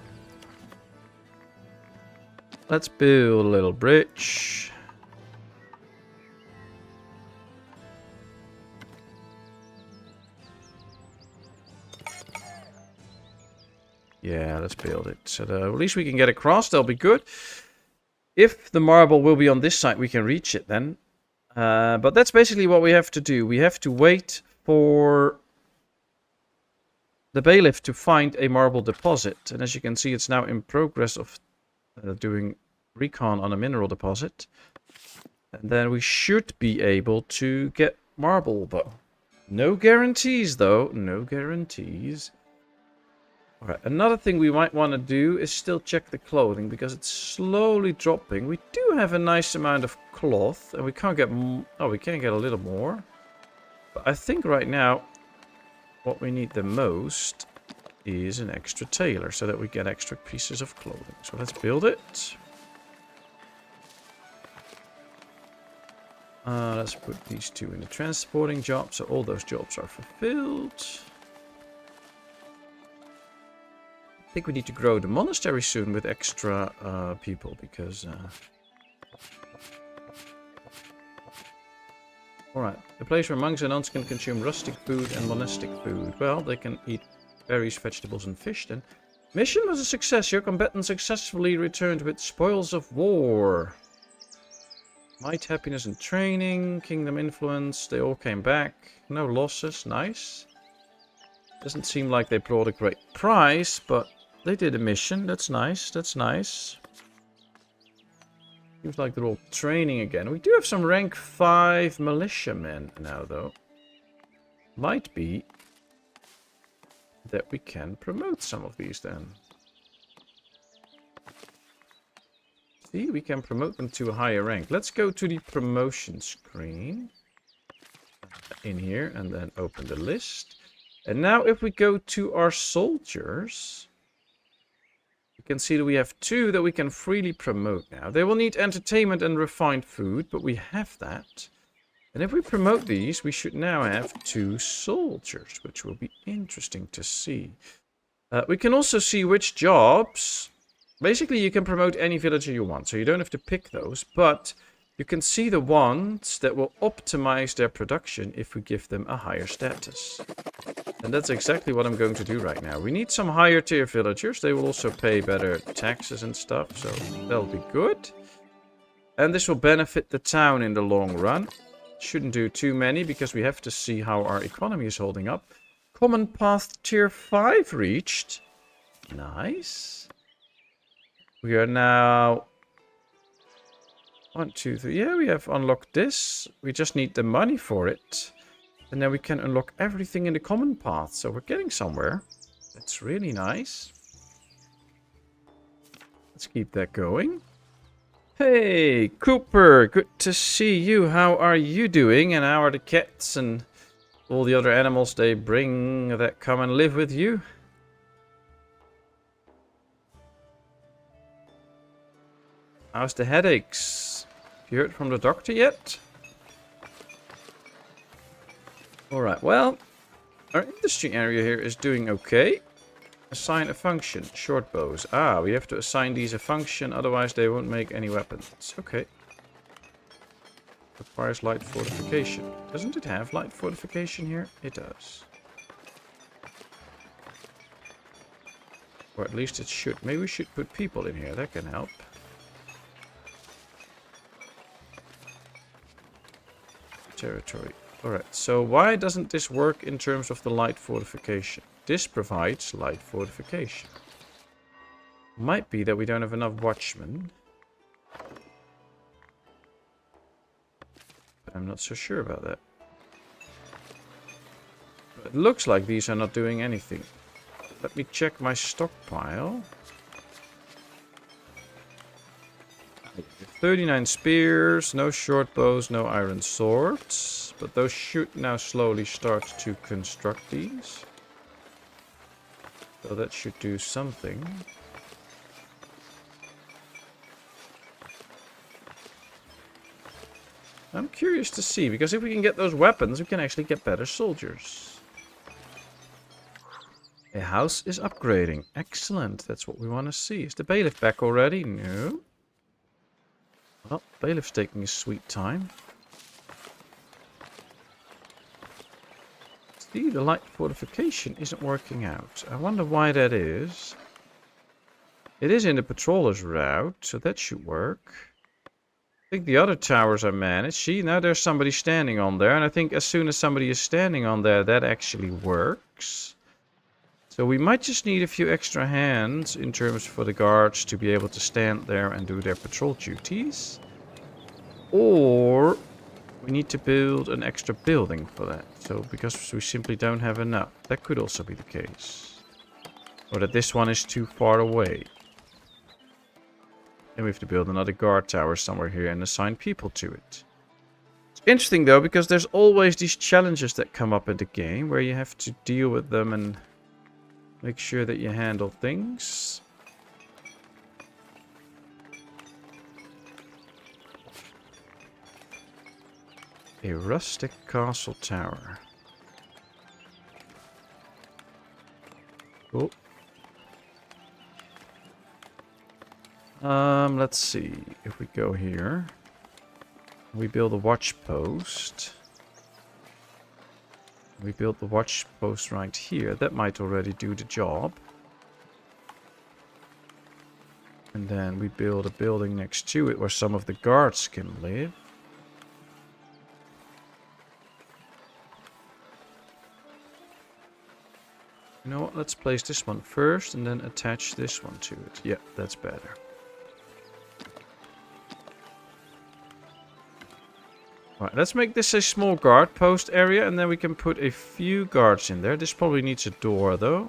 Let's build a little bridge. Yeah, let's build it. So at least we can get across. That'll be good. If the marble will be on this side, we can reach it then. But that's basically what we have to do. We have to wait for the bailiff to find a marble deposit. And as you can see, it's now in progress of doing recon on a mineral deposit. And then we should be able to get marble, but no guarantees though. No guarantees. Alright, another thing we might want to do is still check the clothing because it's slowly dropping. We do have a nice amount of cloth and we can't get... Oh, we can get a little more. But I think right now what we need the most is an extra tailor so that we get extra pieces of clothing. So let's build it. Let's put these 2 in the transporting job so all those jobs are fulfilled. I think we need to grow the monastery soon with extra people because... Alright, a place where monks and nuns can consume rustic food and monastic food. Well, they can eat berries, vegetables and fish then. Mission was a success. Your combatants successfully returned with spoils of war. Might, happiness and training, kingdom influence, they all came back. No losses, nice. Doesn't seem like they brought a great prize, but they did a mission. That's nice, that's nice. Seems like they're all training again. We do have some rank 5 militiamen now, though. Might be that we can promote some of these then. See, we can promote them to a higher rank. Let's go to the promotion screen. In here, and then open the list. And now if we go to our soldiers, you can see that we have 2 that we can freely promote now. They will need entertainment and refined food, but we have that. And if we promote these, we should now have 2 soldiers, which will be interesting to see. We can also see which jobs. Basically, you can promote any villager you want, so you don't have to pick those, but you can see the ones that will optimize their production if we give them a higher status. And that's exactly what I'm going to do right now. We need some higher tier villagers. They will also pay better taxes and stuff, so that'll be good. And this will benefit the town in the long run. Shouldn't do too many because we have to see how our economy is holding up. Common path tier 5 reached. Nice. We are now 1, 2, 3. Yeah, we have unlocked this. We just need the money for it. And then we can unlock everything in the common path. So we're getting somewhere. That's really nice. Let's keep that going. Hey, Cooper. Good to see you. How are you doing? And how are the cats and all the other animals they bring that come and live with you? How's the headaches? Have you heard from the doctor yet? Alright, well, our industry area here is doing okay. Assign a function. Short bows. Ah, we have to assign these a function, otherwise they won't make any weapons. Okay. Requires light fortification. Doesn't it have light fortification here? It does. Or at least it should. Maybe we should put people in here. That can help. Territory. Alright, so why doesn't this work in terms of the light fortification? This provides light fortification. Might be that we don't have enough watchmen. But I'm not so sure about that. It looks like these are not doing anything. Let me check my stockpile. 39 spears, no short bows, no iron swords. But those should now slowly start to construct these. So that should do something. I'm curious to see, because if we can get those weapons, we can actually get better soldiers. A house is upgrading. Excellent. That's what we want to see. Is the bailiff back already? No. Well, bailiff's taking his sweet time. See, the light fortification isn't working out. I wonder why that is. It is in the patroller's route, so that should work. I think the other towers are managed. See, now there's somebody standing on there. And I think as soon as somebody is standing on there, that actually works. So we might just need a few extra hands in terms for the guards to be able to stand there and do their patrol duties. Or we need to build an extra building for that. So because we simply don't have enough. That could also be the case. Or that this one is too far away. And we have to build another guard tower somewhere here and assign people to it. It's interesting though, because there's always these challenges that come up in the game where you have to deal with them and make sure that you handle things. A rustic castle tower. Cool. Let's see. If we go here, we build a watch post. We build the watch post right here. That might already do the job. And then we build a building next to it where some of the guards can live. You know what? Let's place this one first and then attach this one to it. Yeah, that's better. Right, let's make this a small guard post area, and then we can put a few guards in there. This probably needs a door, though.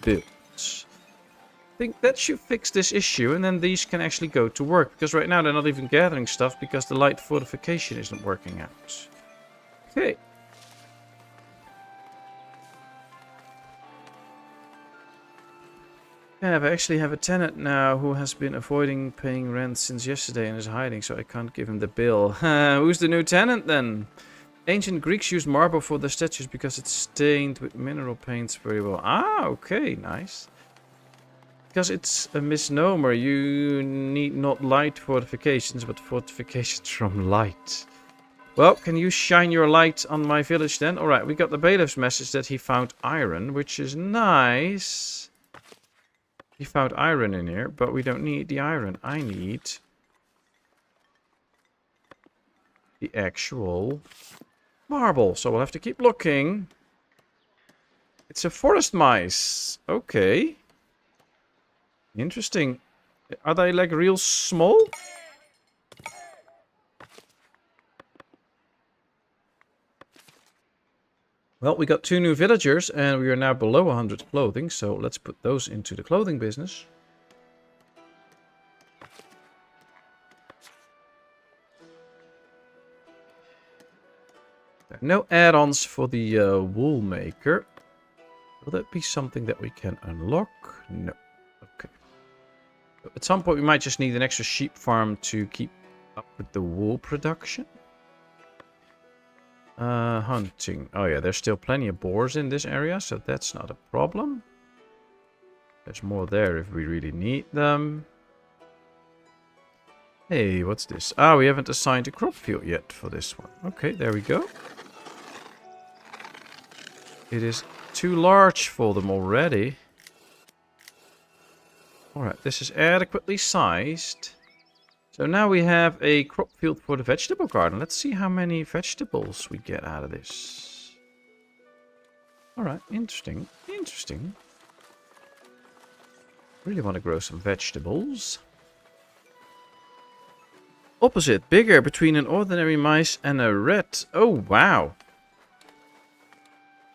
Build. I think that should fix this issue, and then these can actually go to work. Because right now they're not even gathering stuff because the light fortification isn't working out. Okay. Yeah, I actually have a tenant now who has been avoiding paying rent since yesterday and is hiding, so I can't give him the bill. Who's the new tenant then? Ancient Greeks used marble for their statues because it's stained with mineral paints very well. Ah, okay, nice. Because it's a misnomer. You need not light fortifications, but fortifications from light. Well, can you shine your light on my village then? Alright, we got the bailiff's message that he found iron, which is nice. He found iron in here, but we don't need the iron. I need the actual marble. So we'll have to keep looking. It's a forest mice. Okay. Interesting. Are they like real small? Well, we got 2 new villagers and we are now below 100 clothing. So let's put those into the clothing business. There are no add-ons for the wool maker. Will that be something that we can unlock? No. Okay. At some point we might just need an extra sheep farm to keep up with the wool production. Hunting. Oh yeah, there's still plenty of boars in this area, so that's not a problem. There's more there if we really need them. Hey, what's this? Ah, we haven't assigned a crop field yet for this one. Okay, there we go. It is too large for them already. Alright, this is adequately sized. So now we have a crop field for the vegetable garden. Let's see how many vegetables we get out of this. Alright, interesting. Interesting. Really want to grow some vegetables. Opposite, bigger between an ordinary mice and a rat. Oh, wow.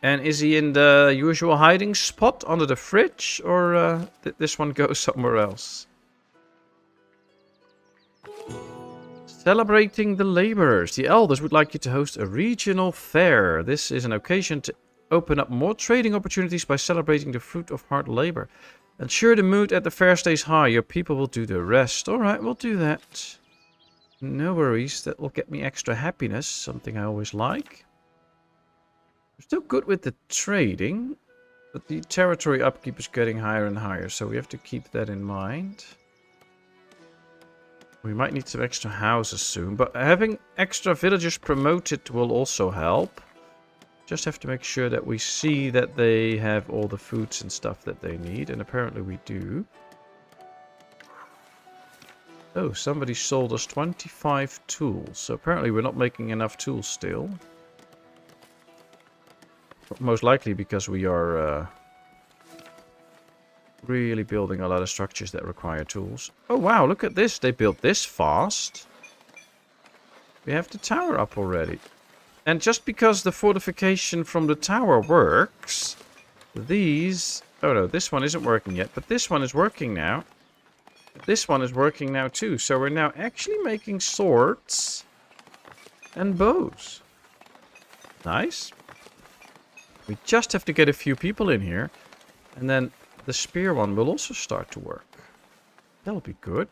And is he in the usual hiding spot under the fridge? Or did this one go somewhere else? Celebrating the laborers. The elders would like you to host a regional fair. This is an occasion to open up more trading opportunities by celebrating the fruit of hard labor. Ensure the mood at the fair stays high. Your people will do the rest. Alright, we'll do that. No worries. That will get me extra happiness. Something I always like. We're still good with the trading. But the territory upkeep is getting higher and higher. So we have to keep that in mind. We might need some extra houses soon, but having extra villagers promoted will also help. Just have to make sure that we see that they have all the foods and stuff that they need, and apparently we do. Oh, somebody sold us 25 tools, so apparently we're not making enough tools still. Most likely because we are really building a lot of structures that require tools. Oh wow, look at this. They built this fast. We have the tower up already. And just because the fortification from the tower works, these... Oh no, this one isn't working yet, but this one is working now. This one is working now too. So we're now actually making swords and bows. Nice. We just have to get a few people in here. And then the spear one will also start to work. That'll be good.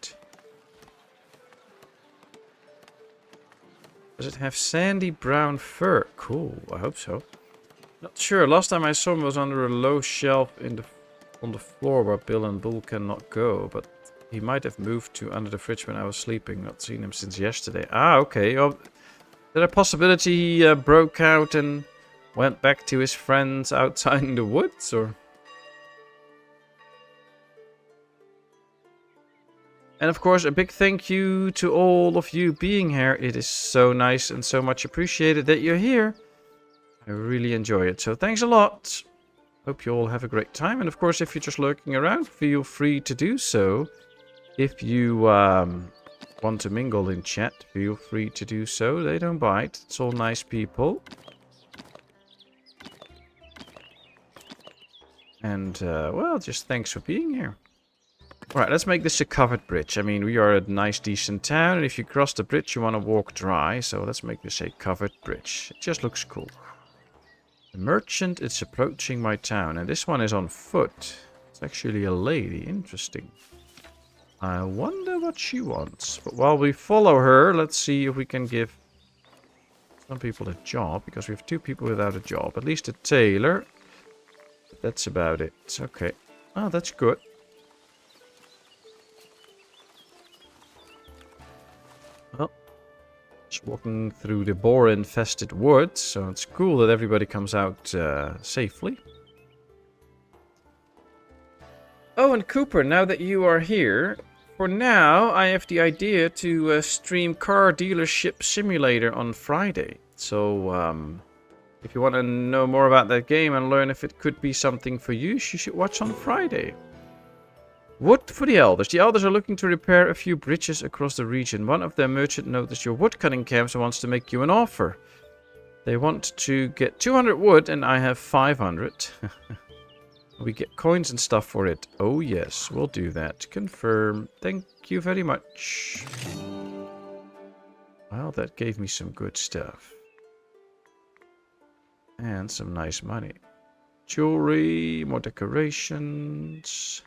Does it have sandy brown fur? Cool, I hope so. Not sure. Last time I saw him was under a low shelf on the floor where Bill and Bull cannot go. But he might have moved to under the fridge when I was sleeping. Not seen him since yesterday. Ah, okay. Oh, is there a possibility he broke out and went back to his friends outside in the woods? Or... And of course, a big thank you to all of you being here. It is so nice and so much appreciated that you're here. I really enjoy it. So thanks a lot. Hope you all have a great time. And of course, if you're just lurking around, feel free to do so. If you want to mingle in chat, feel free to do so. They don't bite. It's all nice people. And, well, just thanks for being here. Alright, let's make this a covered bridge. I mean, we are a nice, decent town. And if you cross the bridge, you want to walk dry. So let's make this a covered bridge. It just looks cool. The merchant is approaching my town. And this one is on foot. It's actually a lady. Interesting. I wonder what she wants. But while we follow her, let's see if we can give some people a job. Because we have 2 people without a job. At least a tailor. But that's about it. Okay. Oh, that's good. Well, just walking through the boar-infested woods. So it's cool that everybody comes out safely. Oh, and Cooper, now that you are here... For now, I have the idea to stream Car Dealership Simulator on Friday. So, if you want to know more about that game and learn if it could be something for you, you should watch on Friday. Wood for the Elders. The Elders are looking to repair a few bridges across the region. One of their merchants noticed your woodcutting camps and wants to make you an offer. They want to get 200 wood and I have 500. We get coins and stuff for it. Oh yes, we'll do that. Confirm. Thank you very much. Well, that gave me some good stuff. And some nice money. Jewelry, more decorations.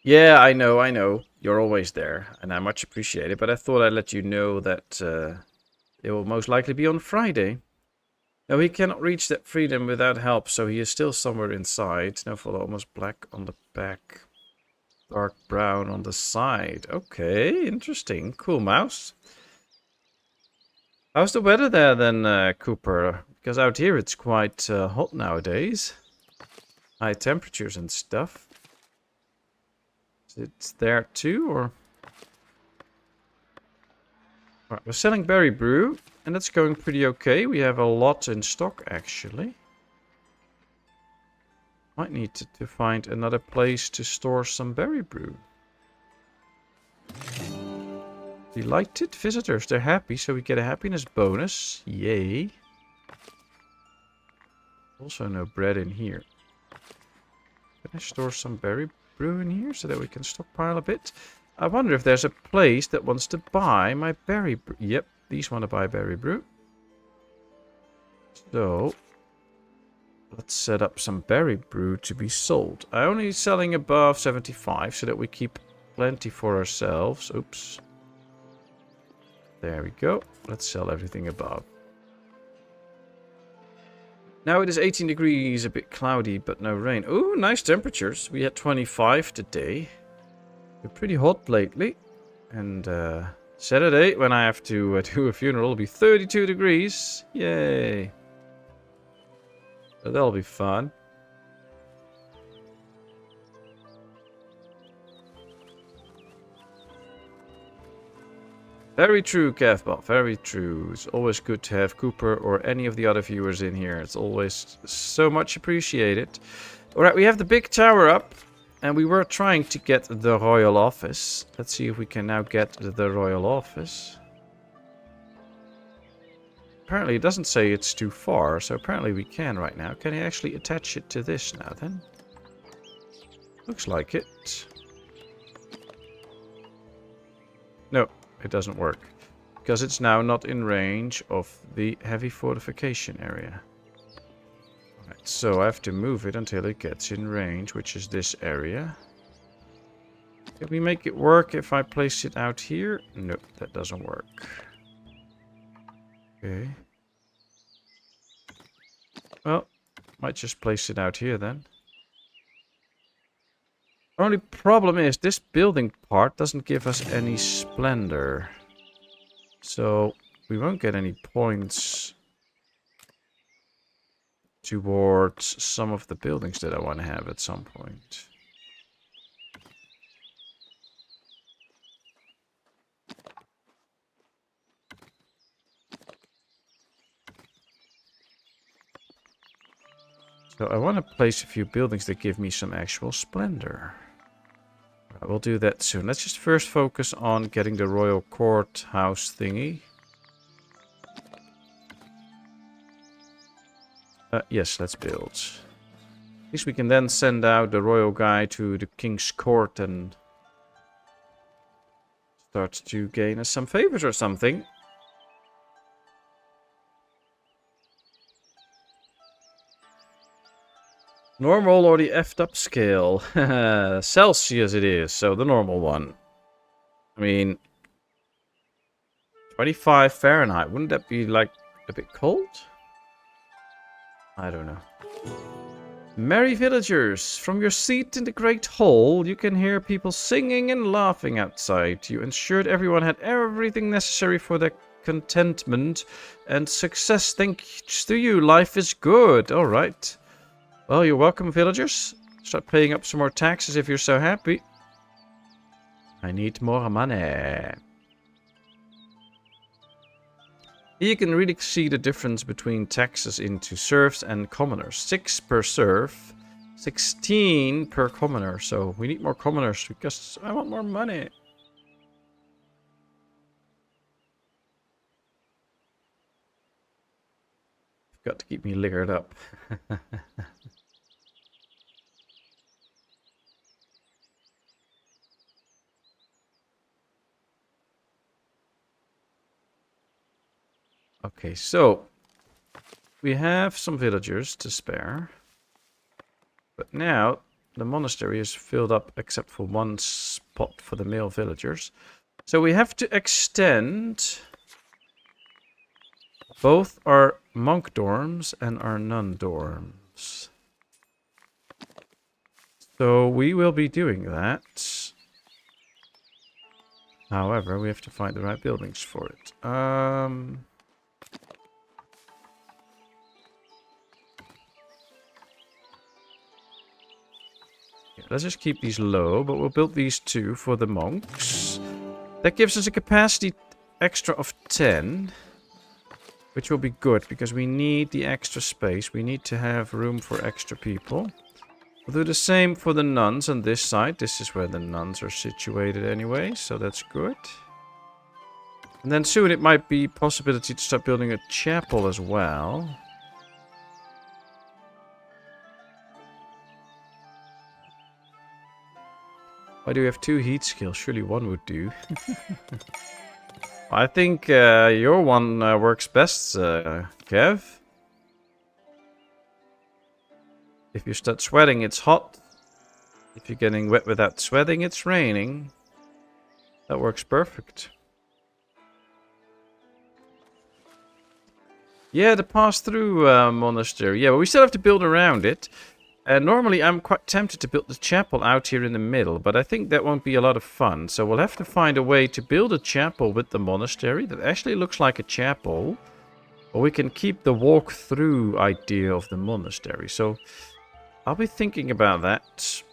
Yeah, I know. You're always there, and I much appreciate it. But I thought I'd let you know that it will most likely be on Friday. No, he cannot reach that freedom without help, so he is still somewhere inside. No, for almost black on the back, dark brown on the side. Okay, interesting. Cool, mouse. How's the weather there then, Cooper? Because out here it's quite hot nowadays. High temperatures and stuff. It's there too, or? Right, we're selling berry brew, and that's going pretty okay. We have a lot in stock, actually. Might need to find another place to store some berry brew. Delighted visitors. They're happy, so we get a happiness bonus. Yay. Also no bread in here. Can I store some berry brew in here so that we can stockpile a bit? I wonder if there's a place that wants to buy my berry brew. Yep, these want to buy berry brew. So, let's set up some berry brew to be sold. I'm only selling above 75 so that we keep plenty for ourselves. Oops. There we go. Let's sell everything above. Now it is 18 degrees, a bit cloudy, but no rain. Ooh, nice temperatures. We had 25 today. We're pretty hot lately. And Saturday, when I have to do a funeral, will be 32 degrees. Yay. So that'll be fun. Very true, Kevbot. Very true. It's always good to have Cooper or any of the other viewers in here. It's always so much appreciated. Alright, we have the big tower up. And we were trying to get the royal office. Let's see if we can now get the royal office. Apparently it doesn't say it's too far. So apparently we can right now. Can I actually attach it to this now then? Looks like it. No. It doesn't work, because it's now not in range of the heavy fortification area. Right, so I have to move it until it gets in range, which is this area. Can we make it work if I place it out here? Nope, that doesn't work. Okay. Well, might just place it out here then. Only problem is this building part doesn't give us any splendor. So we won't get any points towards some of the buildings that I want to have at some point. So I want to place a few buildings that give me some actual splendor. Right, we'll do that soon. Let's just first focus on getting the royal courthouse thingy. Yes, let's build. At least we can then send out the royal guy to the king's court and start to gain us some favors or something. Normal or the effed up scale? Celsius it is, so the normal one. I mean, 25 Fahrenheit, wouldn't that be like a bit cold? I don't know. Merry villagers, from your seat in the great hall, you can hear people singing and laughing outside. You ensured everyone had everything necessary for their contentment and success. Thanks to you, life is good. All right. Well, you're welcome, villagers. Start paying up some more taxes if you're so happy. I need more money. Here you can really see the difference between taxes into serfs and commoners. 6 per serf, 16 per commoner. So we need more commoners because I want more money. Got to keep me liquored up. Okay, so we have some villagers to spare. But now the monastery is filled up except for one spot for the male villagers. So we have to extend both our monk dorms and our nun dorms. So we will be doing that. However, we have to find the right buildings for it. Let's just keep these low, but we'll build these 2 for the monks. That gives us a capacity extra of 10. Which will be good, because we need the extra space. We need to have room for extra people. We'll do the same for the nuns on this side. This is where the nuns are situated anyway, so that's good. And then soon it might be a possibility to start building a chapel as well. Why do we have 2 heat skills? Surely one would do. I think your one works best, Kev. If you start sweating, it's hot. If you're getting wet without sweating, it's raining. That works perfect. Yeah, the pass-through monastery. Yeah, but we still have to build around it. Normally, I'm quite tempted to build the chapel out here in the middle, but I think that won't be a lot of fun. So we'll have to find a way to build a chapel with the monastery that actually looks like a chapel. Or we can keep the walk-through idea of the monastery. So I'll be thinking about that.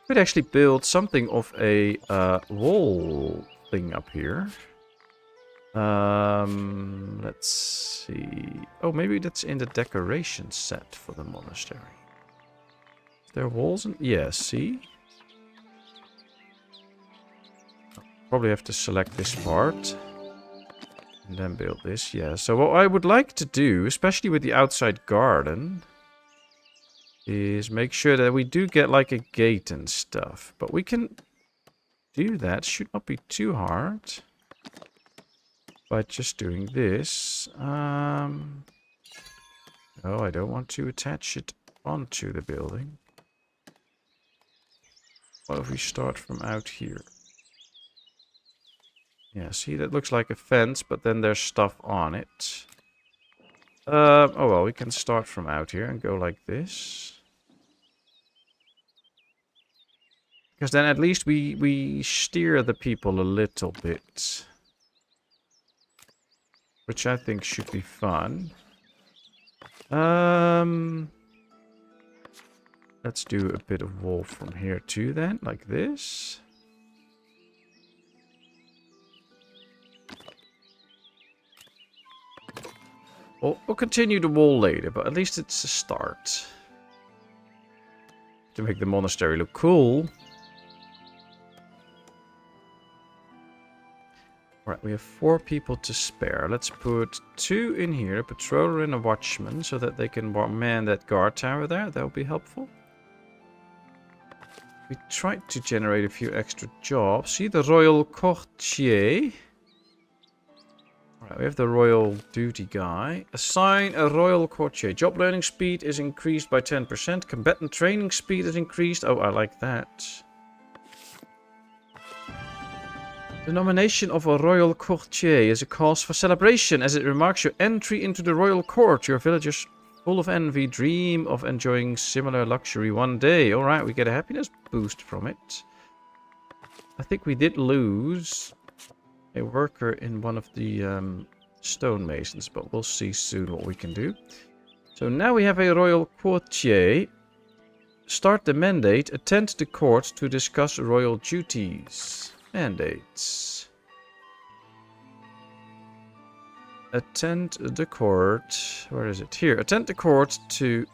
Could actually build something of a wall thing up here. Let's see. Oh, maybe that's in the decoration set for the monastery. There are walls and yeah, see? Probably have to select this part. And then build this, yeah. So what I would like to do, especially with the outside garden, is make sure that we do get like a gate and stuff. But we can do that. Should not be too hard. By just doing this. No, I don't want to attach it onto the building. What if we start from out here? Yeah, see, that looks like a fence, but then there's stuff on it. Oh, well, we can start from out here and go like this. Because then at least we steer the people a little bit. Which I think should be fun. Let's do a bit of wall from here too then, like this. We'll continue the wall later, but at least it's a start. To make the monastery look cool. Alright, we have 4 people to spare. Let's put 2 in here, a patroller and a watchman, so that they can man that guard tower there. That would be helpful. We tried to generate a few extra jobs. See the royal courtier. Alright, we have the royal duty guy. Assign a royal courtier. Job learning speed is increased by 10%. Combatant training speed is increased. Oh, I like that. The nomination of a royal courtier is a cause for celebration as it remarks your entry into the royal court. Your villagers full of envy dream of enjoying similar luxury one day. Alright, we get a happiness boost from it. I think we did lose a worker in one of the stonemasons, but we'll see soon what we can do. So now we have a royal courtier. Start the mandate. Attend the court to discuss royal duties. Mandates. Attend the court. Where is it? Here. Attend the court to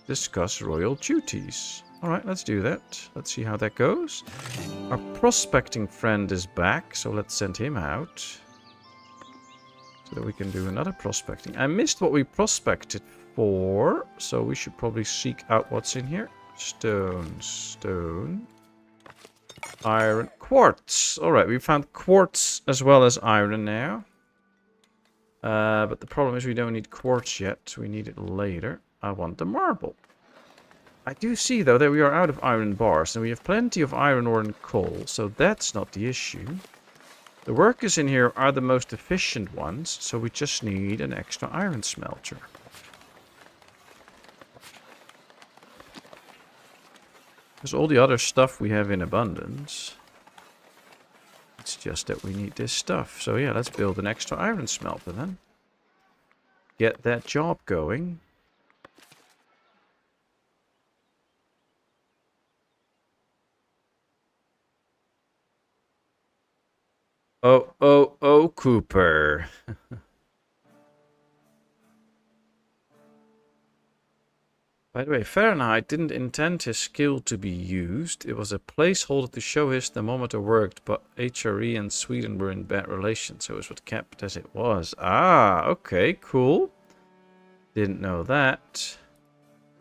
discuss royal duties. Alright, let's do that. Let's see how that goes. Our prospecting friend is back, so let's send him out. So that we can do another prospecting. I missed what we prospected for, so we should probably seek out what's in here. Stone. Iron, quartz. Alright, we found quartz as well as iron now. But the problem is we don't need quartz yet. We need it later. I want the marble. I do see, though, that we are out of iron bars. And we have plenty of iron ore and coal. So that's not the issue. The workers in here are the most efficient ones. So we just need an extra iron smelter. Because all the other stuff we have in abundance. It's just that we need this stuff. So yeah, let's build an extra iron smelter then. Get that job going. Oh, Cooper. By the way, Fahrenheit didn't intend his skill to be used. It was a placeholder to show his thermometer worked, but HRE and Sweden were in bad relations, so it was what kept as it was. Ah, okay, cool. Didn't know that.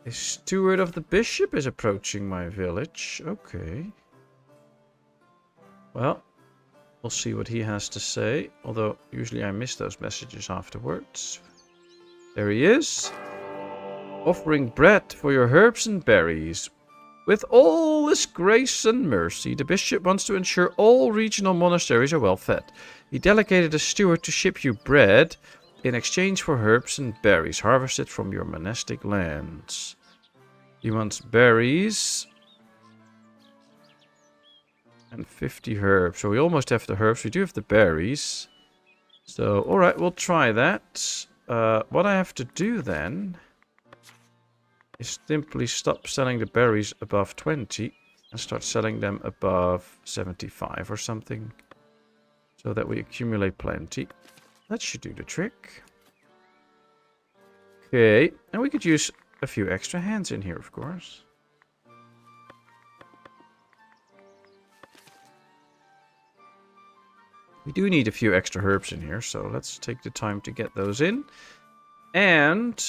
A steward of the bishop is approaching my village. Okay. Well, we'll see what he has to say. Although, usually I miss those messages afterwards. There he is. Offering bread for your herbs and berries. With all this grace and mercy, the bishop wants to ensure all regional monasteries are well fed. He delegated a steward to ship you bread in exchange for herbs and berries harvested from your monastic lands. He wants berries and 50 herbs. So we almost have the herbs. We do have the berries. So, alright, we'll try that. What I have to do then is simply stop selling the berries above 20 and start selling them above 75 or something. So that we accumulate plenty. That should do the trick. Okay, and we could use a few extra hands in here, of course. We do need a few extra herbs in here, so let's take the time to get those in. And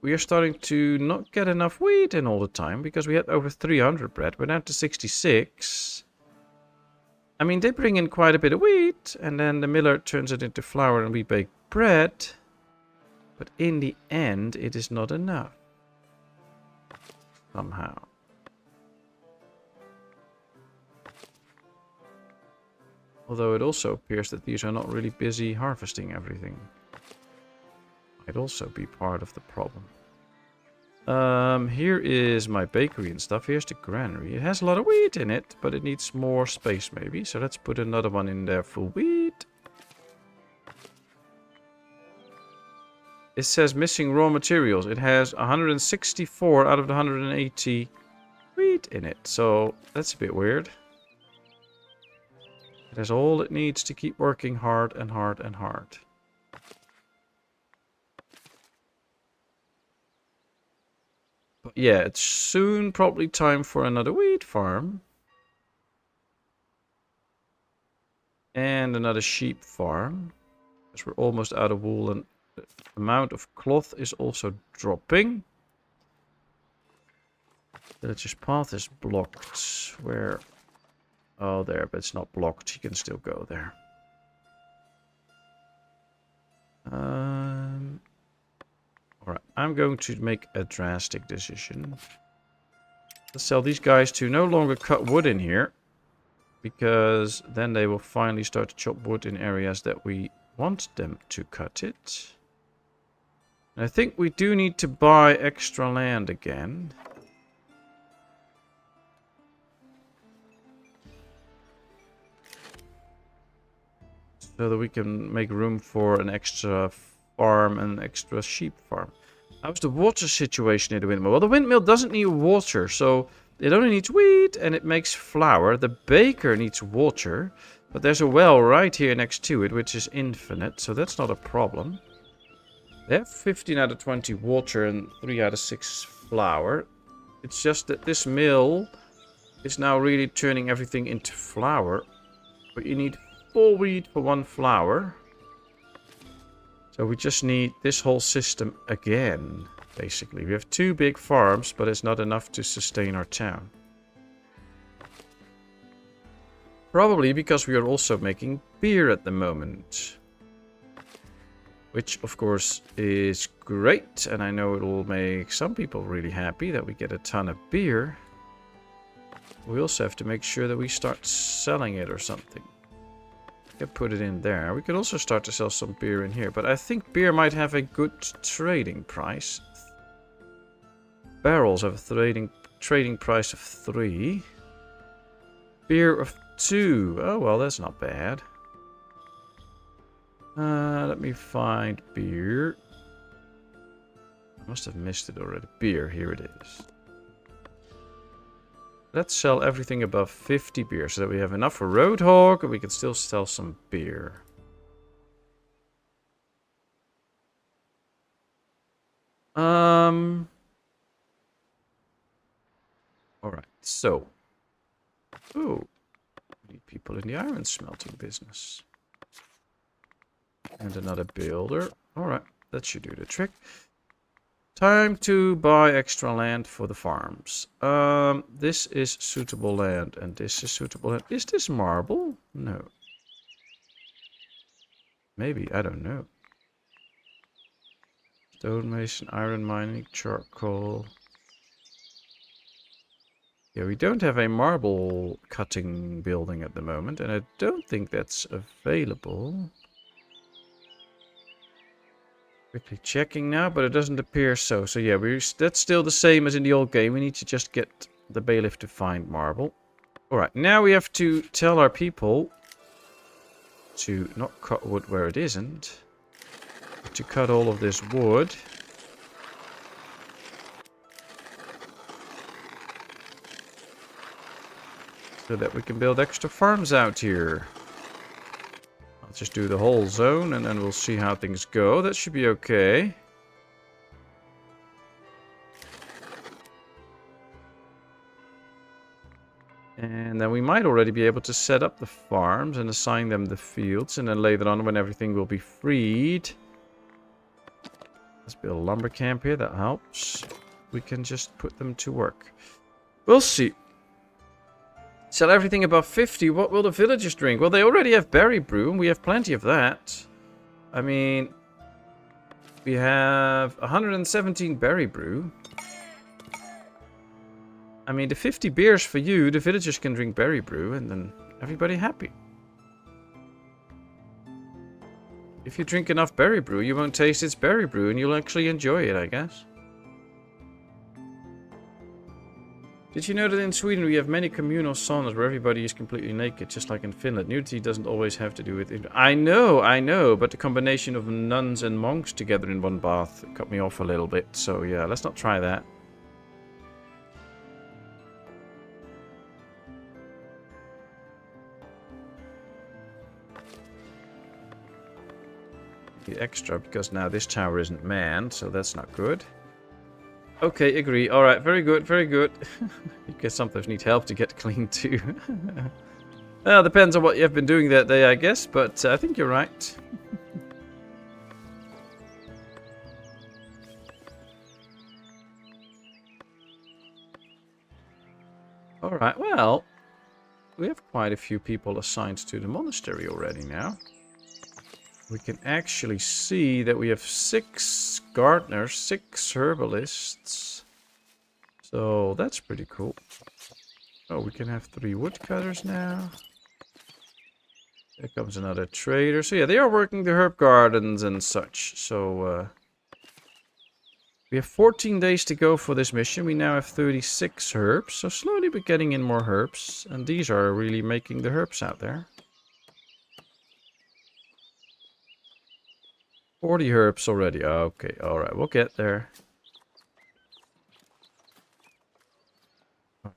we are starting to not get enough wheat in all the time, because we had over 300 bread. We're down to 66. I mean, they bring in quite a bit of wheat, and then the miller turns it into flour and we bake bread. But in the end, it is not enough. Somehow. Although it also appears that these are not really busy harvesting everything. Might also be part of the problem. Here is my bakery and stuff. Here's the granary. It has a lot of wheat in it, but it needs more space maybe. So let's put another one in there for wheat. It says missing raw materials. It has 164 out of the 180 wheat in it. So that's a bit weird. It has all it needs to keep working hard and hard and hard. yeah, it's soon probably time for another wheat farm. And another sheep farm. Because we're almost out of wool and the amount of cloth is also dropping. Villager's path is blocked. Where? Oh, there, but it's not blocked. You can still go there. Alright, I'm going to make a drastic decision. Let's tell these guys to no longer cut wood in here. Because then they will finally start to chop wood in areas that we want them to cut it. And I think we do need to buy extra land again. So that we can make room for an extra farm and an extra sheep farm. How's the water situation in the windmill? Well, the windmill doesn't need water, so it only needs wheat and it makes flour. The baker needs water, but there's a well right here next to it, which is infinite, so that's not a problem. They have 15 out of 20 water and 3 out of 6 flour. It's just that this mill is now really turning everything into flour. But you need 4 wheat for 1 flour. So we just need this whole system again, basically. We have 2 big farms, but it's not enough to sustain our town. Probably because we are also making beer at the moment. Which, of course, is great. And I know it will make some people really happy that we get a ton of beer. We also have to make sure that we start selling it or something. We can put it in there. We could also start to sell some beer in here. But I think beer might have a good trading price. Barrels have a trading price of 3. Beer of 2. Oh, well, that's not bad. Let me find beer. I must have missed it already. Beer, here it is. Let's sell everything above 50 beer so that we have enough for Roadhog and we can still sell some beer. Alright, so. Ooh. We need people in the iron smelting business. And another builder. Alright, that should do the trick. Time to buy extra land for the farms. This is suitable land and this is suitable land. Is this marble? No. Maybe, I don't know. Stonemason, iron mining, charcoal. Yeah, we don't have a marble cutting building at the moment and I don't think that's available. Quickly checking now, but it doesn't appear so. So yeah, that's still the same as in the old game. We need to just get the bailiff to find marble. Alright, now we have to tell our people to not cut wood where it isn't. To cut all of this wood. So that we can build extra farms out here. Let's just do the whole zone and then we'll see how things go. That should be okay. And then we might already be able to set up the farms and assign them the fields. And then later on when everything will be freed. Let's build a lumber camp here. That helps. We can just put them to work. We'll see. Sell everything above 50. What will the villagers drink? Well, they already have berry brew, and we have plenty of that. I mean, we have 117 berry brew. I mean, the 50 beers for you, the villagers can drink berry brew, and then everybody happy. If you drink enough berry brew, you won't taste its berry brew, and you'll actually enjoy it, I guess. Did you know that in Sweden we have many communal saunas where everybody is completely naked, just like in Finland? Nudity doesn't always have to do with it. I know, but the combination of nuns and monks together in one bath cut me off a little bit. So yeah, let's not try that. The extra, because now this tower isn't manned, so that's not good. Okay, agree. Alright, very good, very good. You guess sometimes need help to get clean too. Well, depends on what you've been doing that day, I guess, but I think you're right. Alright, well, we have quite a few people assigned to the monastery already now. We can actually see that we have 6 gardeners, 6 herbalists. So that's pretty cool. Oh, we can have 3 woodcutters now. There comes another trader. So yeah, they are working the herb gardens and such. So we have 14 days to go for this mission. We now have 36 herbs. So slowly we're getting in more herbs. And these are really making the herbs out there. 40 herbs already. Okay, alright, we'll get there.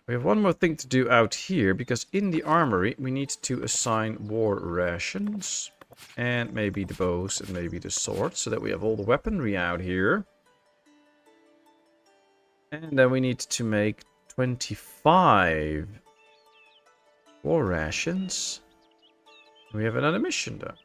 We have one more thing to do out here, because in the armory we need to assign war rations. And maybe the bows and maybe the swords, so that we have all the weaponry out here. And then we need to make 25 war rations. We have another mission done.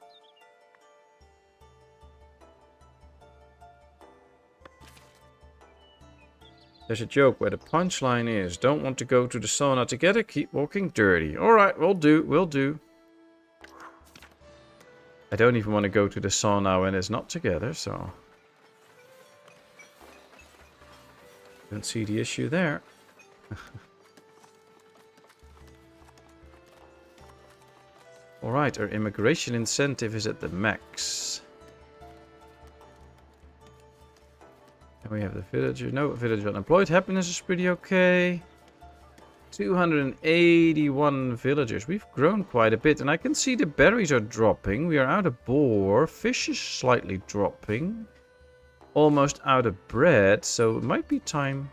There's a joke where the punchline is, don't want to go to the sauna together, keep walking dirty. Alright, we'll do, we'll do. I don't even want to go to the sauna when it's not together, so... Don't see the issue there. Alright, our immigration incentive is at the max. And we have the villager. No, villager unemployed. Happiness is pretty okay. 281 villagers. We've grown quite a bit. And I can see the berries are dropping. We are out of boar. Fish is slightly dropping. Almost out of bread. So it might be time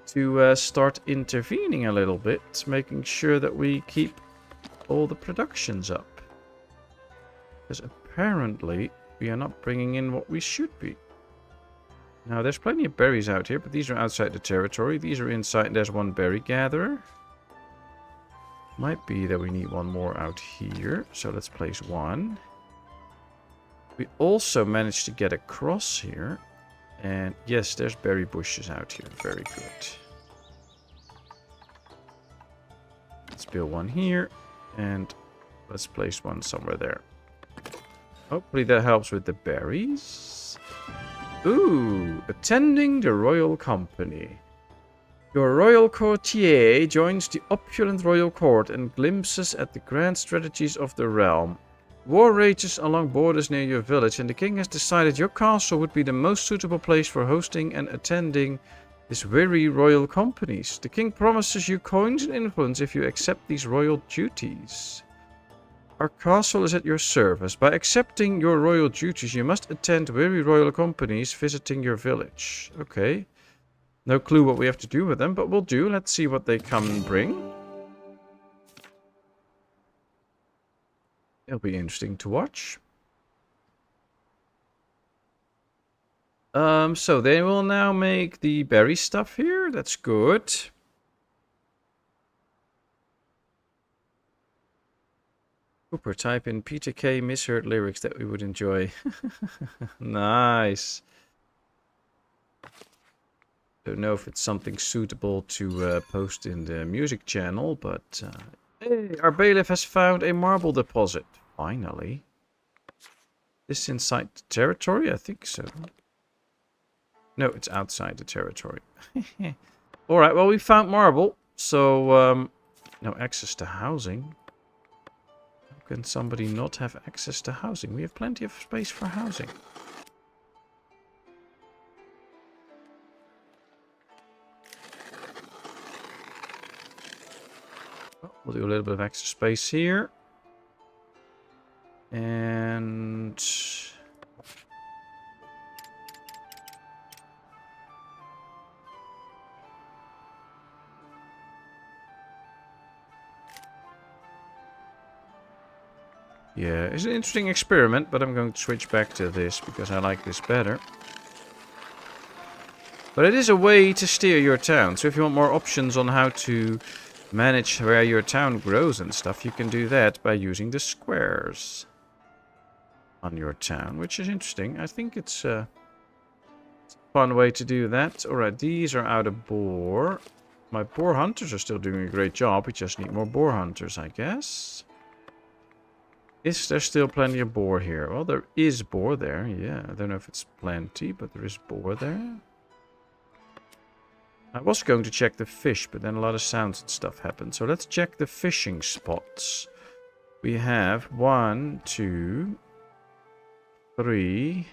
to start intervening a little bit. Making sure that we keep all the productions up. Because apparently we are not bringing in what we should be. Now, there's plenty of berries out here, but these are outside the territory. These are inside. There's one berry gatherer. Might be that we need one more out here. So let's place one. We also managed to get across here. And yes, there's berry bushes out here. Very good. Let's build one here. And let's place one somewhere there. Hopefully that helps with the berries. Ooh, attending the royal company. Your royal courtier joins the opulent royal court and glimpses at the grand strategies of the realm. War rages along borders near your village, and the king has decided your castle would be the most suitable place for hosting and attending his weary royal companies. The king promises you coins and influence if you accept these royal duties. Our castle is at your service. By accepting your royal duties, you must attend weary royal companies visiting your village. Okay. No clue what we have to do with them, but we'll do. Let's see what they come and bring. It'll be interesting to watch. So they will now make the berry stuff here. That's good. Cooper, type in PTK misheard lyrics that we would enjoy. Nice. Don't know if it's something suitable to post in the music channel, but hey, our bailiff has found a marble deposit. Finally. This inside the territory? I think so. No, it's outside the territory. Alright, well, we found marble. So, no access to housing. How can somebody not have access to housing? We have plenty of space for housing. Oh, we'll do a little bit of extra space here. And... yeah, it's an interesting experiment, but I'm going to switch back to this because I like this better. But it is a way to steer your town. So if you want more options on how to manage where your town grows and stuff, you can do that by using the squares on your town, which is interesting. I think it's a fun way to do that. Alright, these are out of boar. My boar hunters are still doing a great job. We just need more boar hunters, I guess. Is there still plenty of boar here? Well, there is boar there. Yeah, I don't know if it's plenty, but there is boar there. I was going to check the fish, but then a lot of sounds and stuff happened. So let's check the fishing spots. We have 1, 2, 3.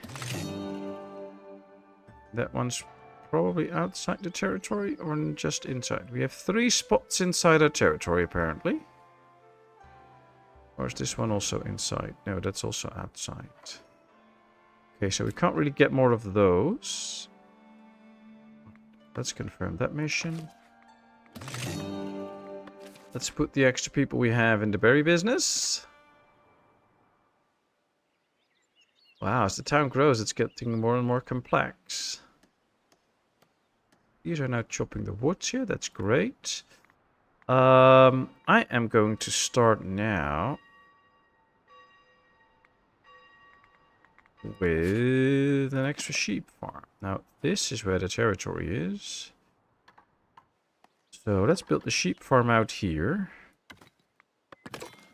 That one's probably outside the territory or just inside. We have 3 spots inside our territory, apparently. Or is this one also inside? No, that's also outside. Okay, so we can't really get more of those. Let's confirm that mission. Let's put the extra people we have in the berry business. Wow, as the town grows, it's getting more and more complex. These are now chopping the woods here. That's great. I am going to start now with an extra sheep farm. Now, this is where the territory is. So let's build the sheep farm out here.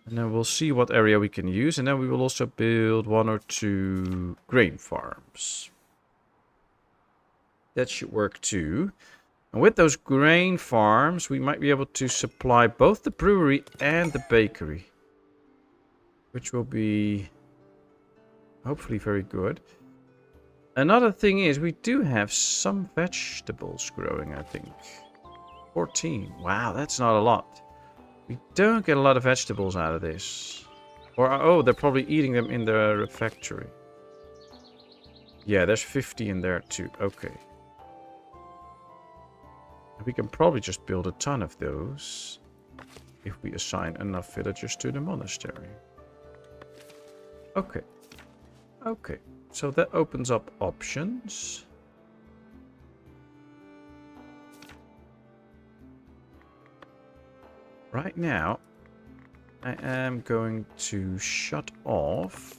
And then we'll see what area we can use. And then we will also build 1 or 2 grain farms. That should work too. And with those grain farms, we might be able to supply both the brewery and the bakery. Which will be hopefully very good. Another thing is we do have some vegetables growing, I think. 14. Wow, that's not a lot. We don't get a lot of vegetables out of this. Or, oh, they're probably eating them in the factory. Yeah, there's 50 in there too. Okay. We can probably just build a ton of those if we assign enough villagers to the monastery. Okay. Okay. So that opens up options. Right now, I am going to shut off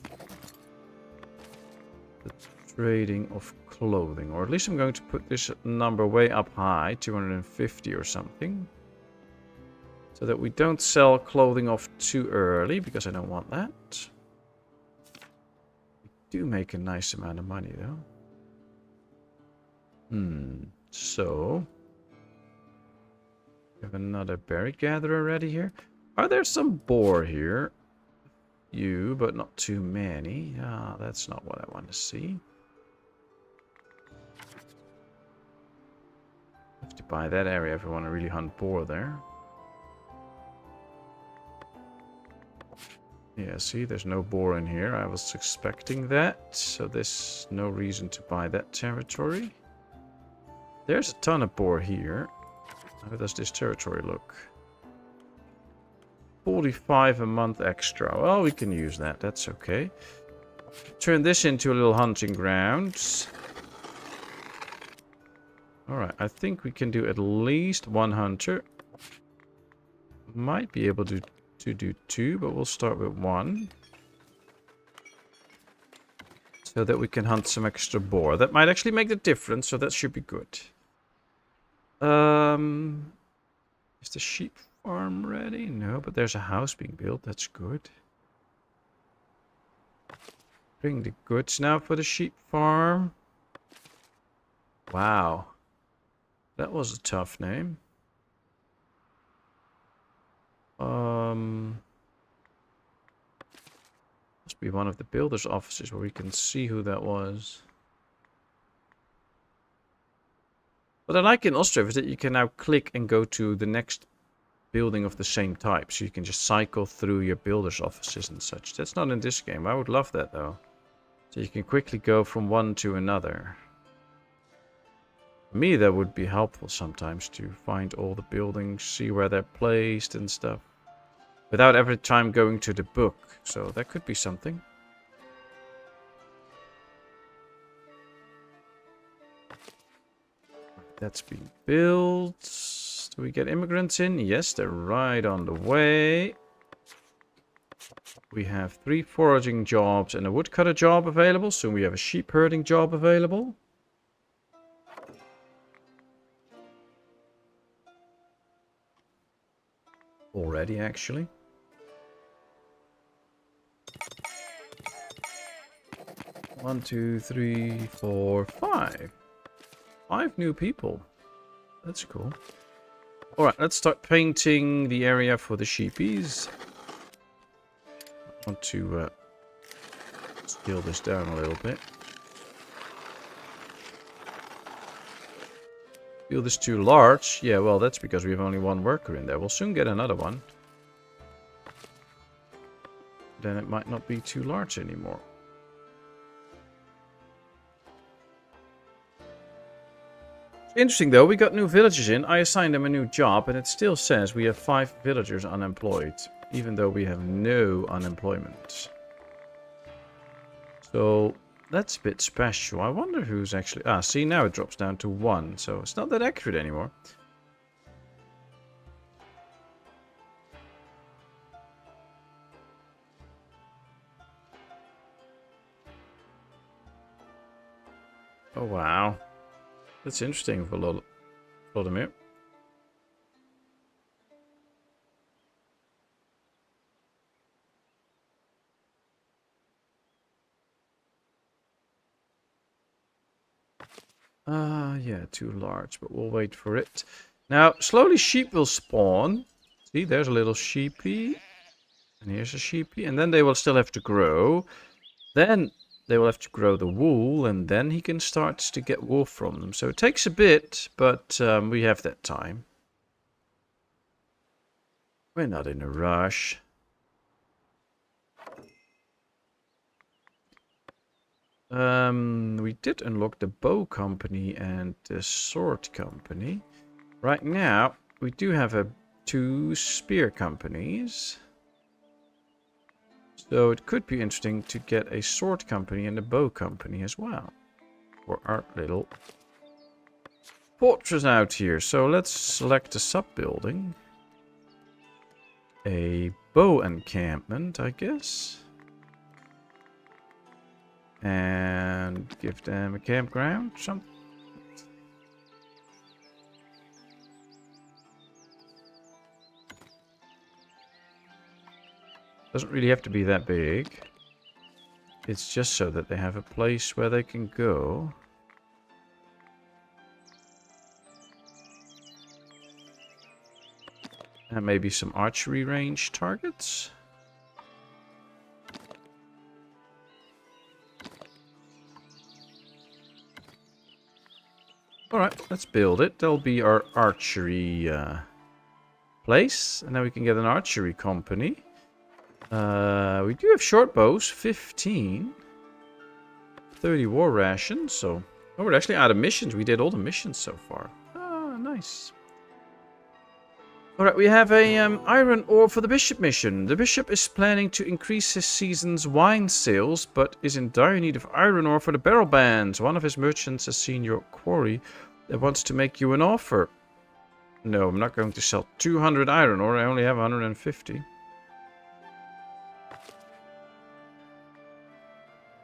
the trading of clothing. Or at least I'm going to put this number way up high, 250 or something. So that we don't sell clothing off too early, because I don't want that. We do make a nice amount of money, though. So... we have another berry gatherer ready here. Are there some boar here? Few, but not too many. Ah, that's not what I want to see. Have to buy that area if I want to really hunt boar there. Yeah, see, there's no boar in here. I was expecting that, so there's no reason to buy that territory. There's a ton of boar here. How does this territory look? 45 a month extra. Well, we can use that. That's okay. Turn this into a little hunting ground. Alright, I think we can do at least 1 hunter. Might be able to do 2, but we'll start with 1. So that we can hunt some extra boar. That might actually make the difference, so that should be good. Is the sheep farm ready? No, but there's a house being built. That's good. Bring the goods now for the sheep farm. Wow. That was a tough name. Must be one of the builder's offices where we can see who that was. What I like in Ostriv is that you can now click and go to the next building of the same type. So you can just cycle through your builder's offices and such. That's not in this game. I would love that though. So you can quickly go from one to another. For me, that would be helpful sometimes to find all the buildings, see where they're placed and stuff. Without every time going to the book. So that could be something. That's being built. Do we get immigrants in? Yes, they're right on the way. We have 3 foraging jobs and a woodcutter job available. Soon we have a sheep herding job available. Already, actually. 1, 2, 3, 4, 5. 5 new people. That's cool. Alright, let's start painting the area for the sheepies. I want to scale this down a little bit. Feel this too large? Yeah, well, that's because we have only 1 worker in there. We'll soon get another one. Then it might not be too large anymore. Interesting though, we got new villagers in. I assigned them a new job and it still says we have 5 villagers unemployed, even though we have no unemployment. So that's a bit special. I wonder who's actually... Ah, see, now it drops down to 1, so it's not that accurate anymore. Oh wow. That's interesting for Vladimir. Yeah, too large, but we'll wait for it. Now, slowly sheep will spawn. See, there's a little sheepy. And here's a sheepy. And then they will still have to grow. Then they will have to grow the wool, and then he can start to get wool from them. So it takes a bit, but we have that time. We're not in a rush. We did unlock the bow company and the sword company. Right now, we do have 2 spear companies. So it could be interesting to get a sword company and a bow company as well. For our little fortress out here. So let's select a sub-building. A bow encampment, I guess. And give them a campground, something. Doesn't really have to be that big. It's just so that they have a place where they can go. And maybe some archery range targets. Alright, let's build it. That'll be our archery place. And then we can get an archery company. We do have short bows, 15. 30 war rations, so... Oh, we're actually out of missions. We did all the missions so far. Ah, nice. Alright, we have a iron ore for the bishop mission. The bishop is planning to increase his season's wine sales, but is in dire need of iron ore for the barrel bands. One of his merchants has seen your quarry that wants to make you an offer. No, I'm not going to sell 200 iron ore. I only have 150.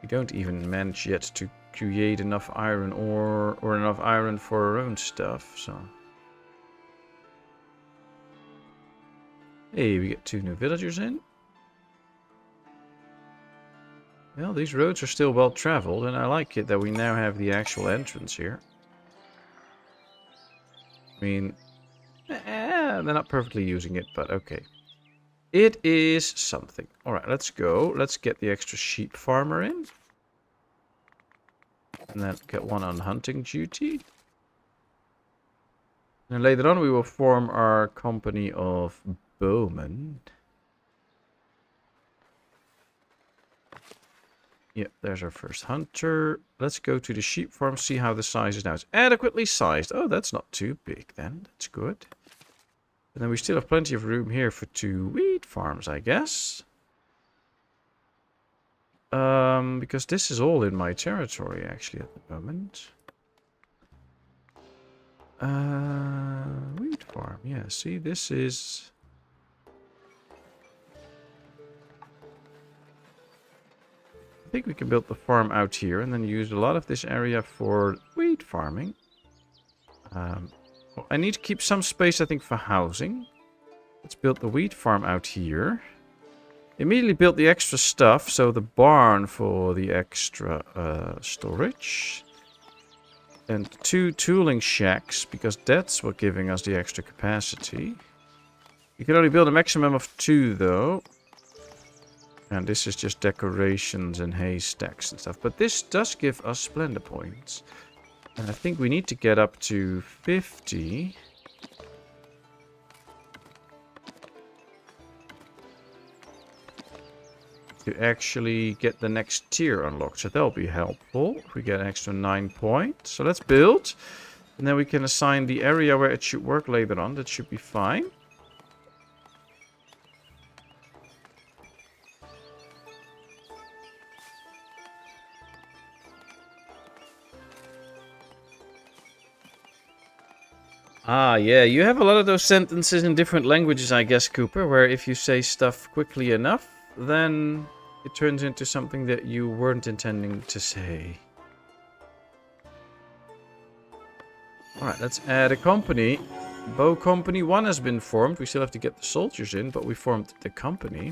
We don't even manage yet to create enough iron ore or enough iron for our own stuff, so... Hey, we get 2 new villagers in. Well, these roads are still well traveled, and I like it that we now have the actual entrance here. I mean, they're not perfectly using it, but okay. It is something. Alright, let's go. Let's get the extra sheep farmer in. And then get one on hunting duty. And later on we will form our company of bowmen. Yep, there's our first hunter. Let's go to the sheep farm, see how the size is now. It's adequately sized. Oh, that's not too big then. That's good. And then we still have plenty of room here for 2 wheat farms, I guess. Because this is all in my territory, actually, at the moment. Wheat farm. Yeah, see, this is... I think we can build the farm out here and then use a lot of this area for wheat farming. I need to keep some space, I think, for housing. Let's build the wheat farm out here. Immediately build the extra stuff, so the barn for the extra storage. And 2 tooling shacks, because that's what giving us the extra capacity. You can only build a maximum of 2, though. And this is just decorations and haystacks and stuff. But this does give us splendor points. And I think we need to get up to 50. To actually get the next tier unlocked. So that'll be helpful. If we get an extra 9 points. So let's build. And then we can assign the area where it should work later on. That should be fine. Ah, yeah, you have a lot of those sentences in different languages, I guess, Cooper, where if you say stuff quickly enough, then it turns into something that you weren't intending to say. Alright, let's add a company. Bow Company 1 has been formed. We still have to get the soldiers in, but we formed the company.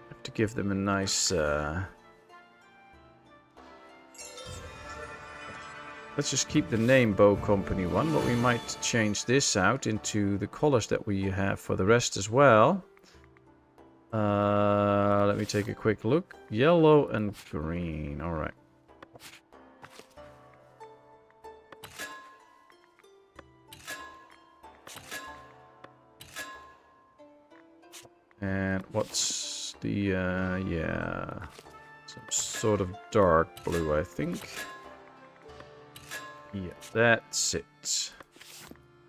Have to give them a nice... Let's just keep the name Bow Company 1, but we might change this out into the colors that we have for the rest as well. Let me take a quick look. Yellow and green. Alright. And what's the, yeah, some sort of dark blue, I think. Yeah, that's it.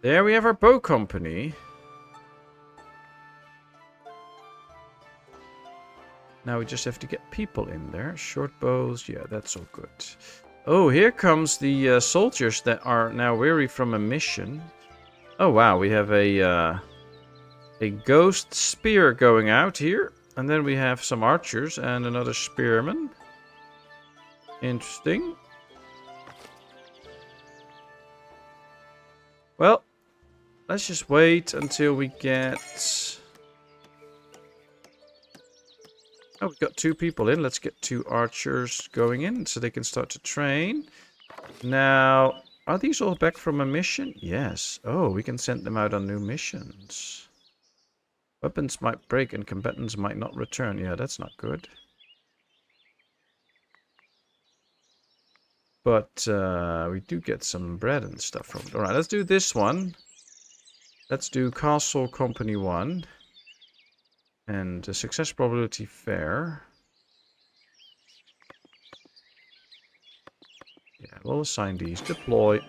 There we have our bow company. Now we just have to get people in there. Short bows, yeah, that's all good. Oh, here comes the soldiers that are now weary from a mission. Oh wow, we have a ghost spear going out here. And then we have some archers and another spearman. Interesting. Well, let's just wait until we get... Oh, we've got 2 people in. Let's get 2 archers going in so they can start to train. Now, are these all back from a mission? Yes. Oh, we can send them out on new missions. Weapons might break and combatants might not return. Yeah, that's not good. But we do get some bread and stuff from it. Alright, let's do this one. Let's do Castle Company 1. And success probability fair. Yeah, we'll assign these. Deploy.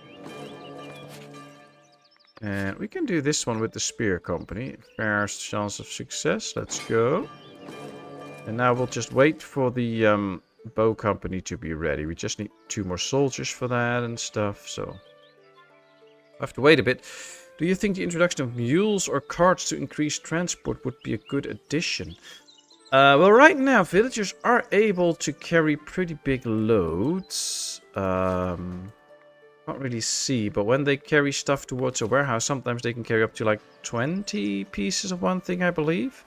And we can do this one with the Spear Company. Fair chance of success. Let's go. And now we'll just wait for the Bow Company to be ready. We just need 2 more soldiers for that and stuff, so I have to wait a bit. Do you think the introduction of mules or carts to increase transport would be a good addition? Well, right now villagers are able to carry pretty big loads. Can't really see, but when they carry stuff towards a warehouse, sometimes they can carry up to like 20 pieces of one thing, I believe.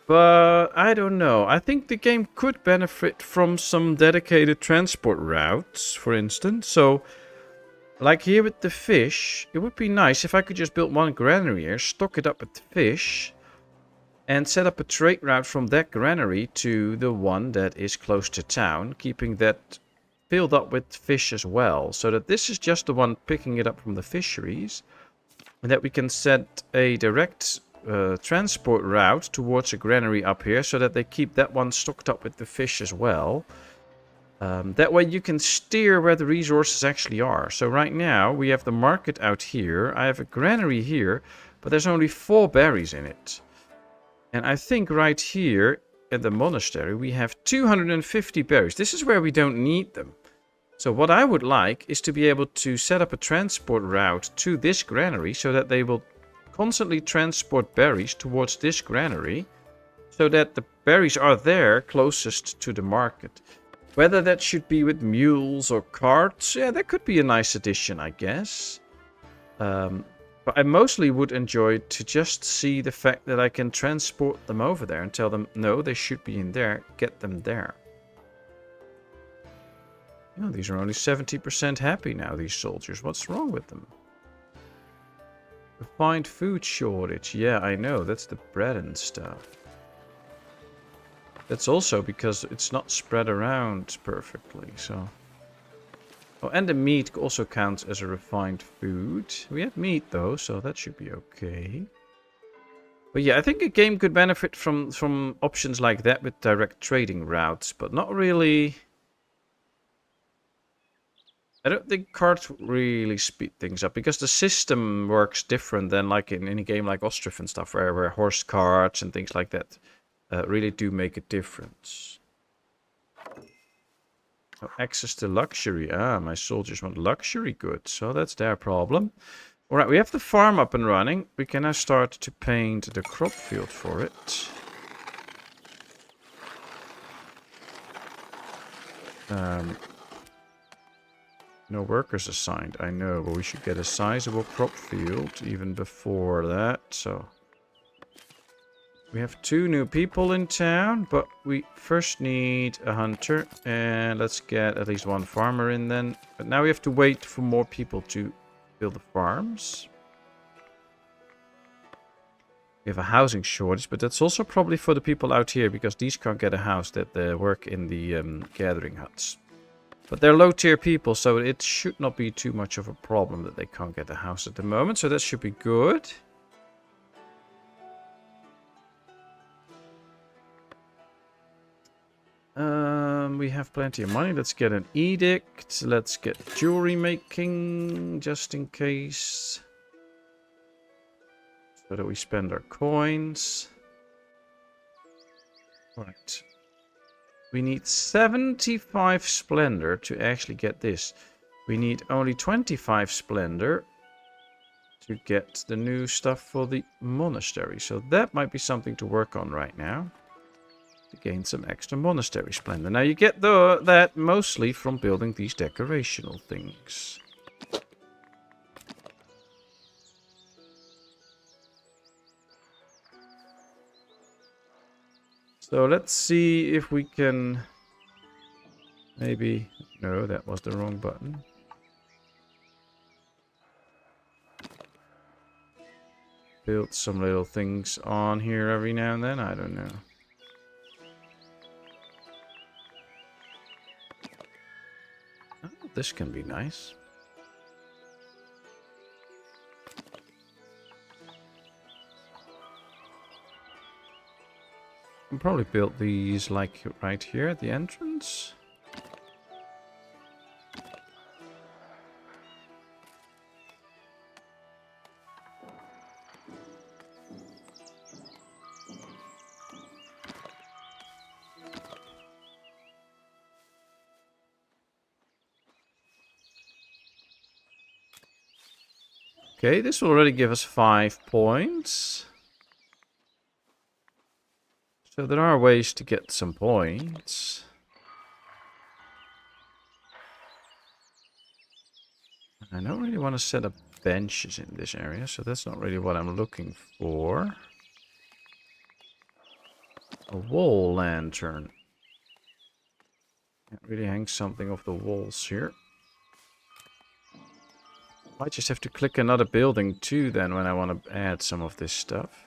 But I don't know. I think the game could benefit from some dedicated transport routes, for instance. So, like here with the fish, it would be nice if I could just build one granary here, stock it up with fish, and set up a trade route from that granary to the one that is close to town, keeping that filled up with fish as well. So that this is just the one picking it up from the fisheries, and that we can set a direct transport route towards a granary up here so that they keep that one stocked up with the fish as well. That way you can steer where the resources actually are. So right now we have the market out here. I have a granary here, but there's only 4 berries in it. And I think right here at the monastery, we have 250 berries. This is where we don't need them. So what I would like is to be able to set up a transport route to this granary so that they will constantly transport berries towards this granary so that the berries are there closest to the market. Whether that should be with mules or carts, yeah, that could be a nice addition, I guess. But I mostly would enjoy to just see the fact that I can transport them over there and tell them, no, they should be in there, get them there. Oh, these are only 70% happy now, these soldiers. What's wrong with them? Refined food shortage. Yeah, I know. That's the bread and stuff. That's also because it's not spread around perfectly, so... Oh, and the meat also counts as a refined food. We have meat, though, so that should be okay. But yeah, I think a game could benefit from options like that with direct trading routes, but not really... I don't think cards really speed things up, because the system works different than like in any game like Ostrov and stuff, where horse carts and things like that really do make a difference. Oh, access to luxury. Ah, my soldiers want luxury goods, so that's their problem. Alright, we have the farm up and running. We can now start to paint the crop field for it. No workers assigned, I know, but we should get a sizable crop field even before that, so... We have 2 new people in town, but we first need a hunter, and let's get at least 1 farmer in then. But now we have to wait for more people to build the farms. We have a housing shortage, but that's also probably for the people out here, because these can't get a house that they work in the gathering huts. But they're low-tier people, so it should not be too much of a problem that they can't get a house at the moment, so that should be good. We have plenty of money. Let's get an edict. Let's get jewelry making, just in case. So that we spend our coins. Right. We need 75 splendor to actually get this. We need only 25 splendor to get the new stuff for the monastery. So that might be something to work on right now. To gain some extra monastery splendor. Now you get that mostly from building these decorational things. So let's see if we can maybe... No, that was the wrong button. Build some little things on here every now and then. I don't know. Oh, this can be nice. I'll probably build these like right here at the entrance. Okay, this will already give us 5 points. So there are ways to get some points. I don't really want to set up benches in this area, so that's not really what I'm looking for. A wall lantern. Can't really hang something off the walls here. Might just have to click another building too then when I want to add some of this stuff.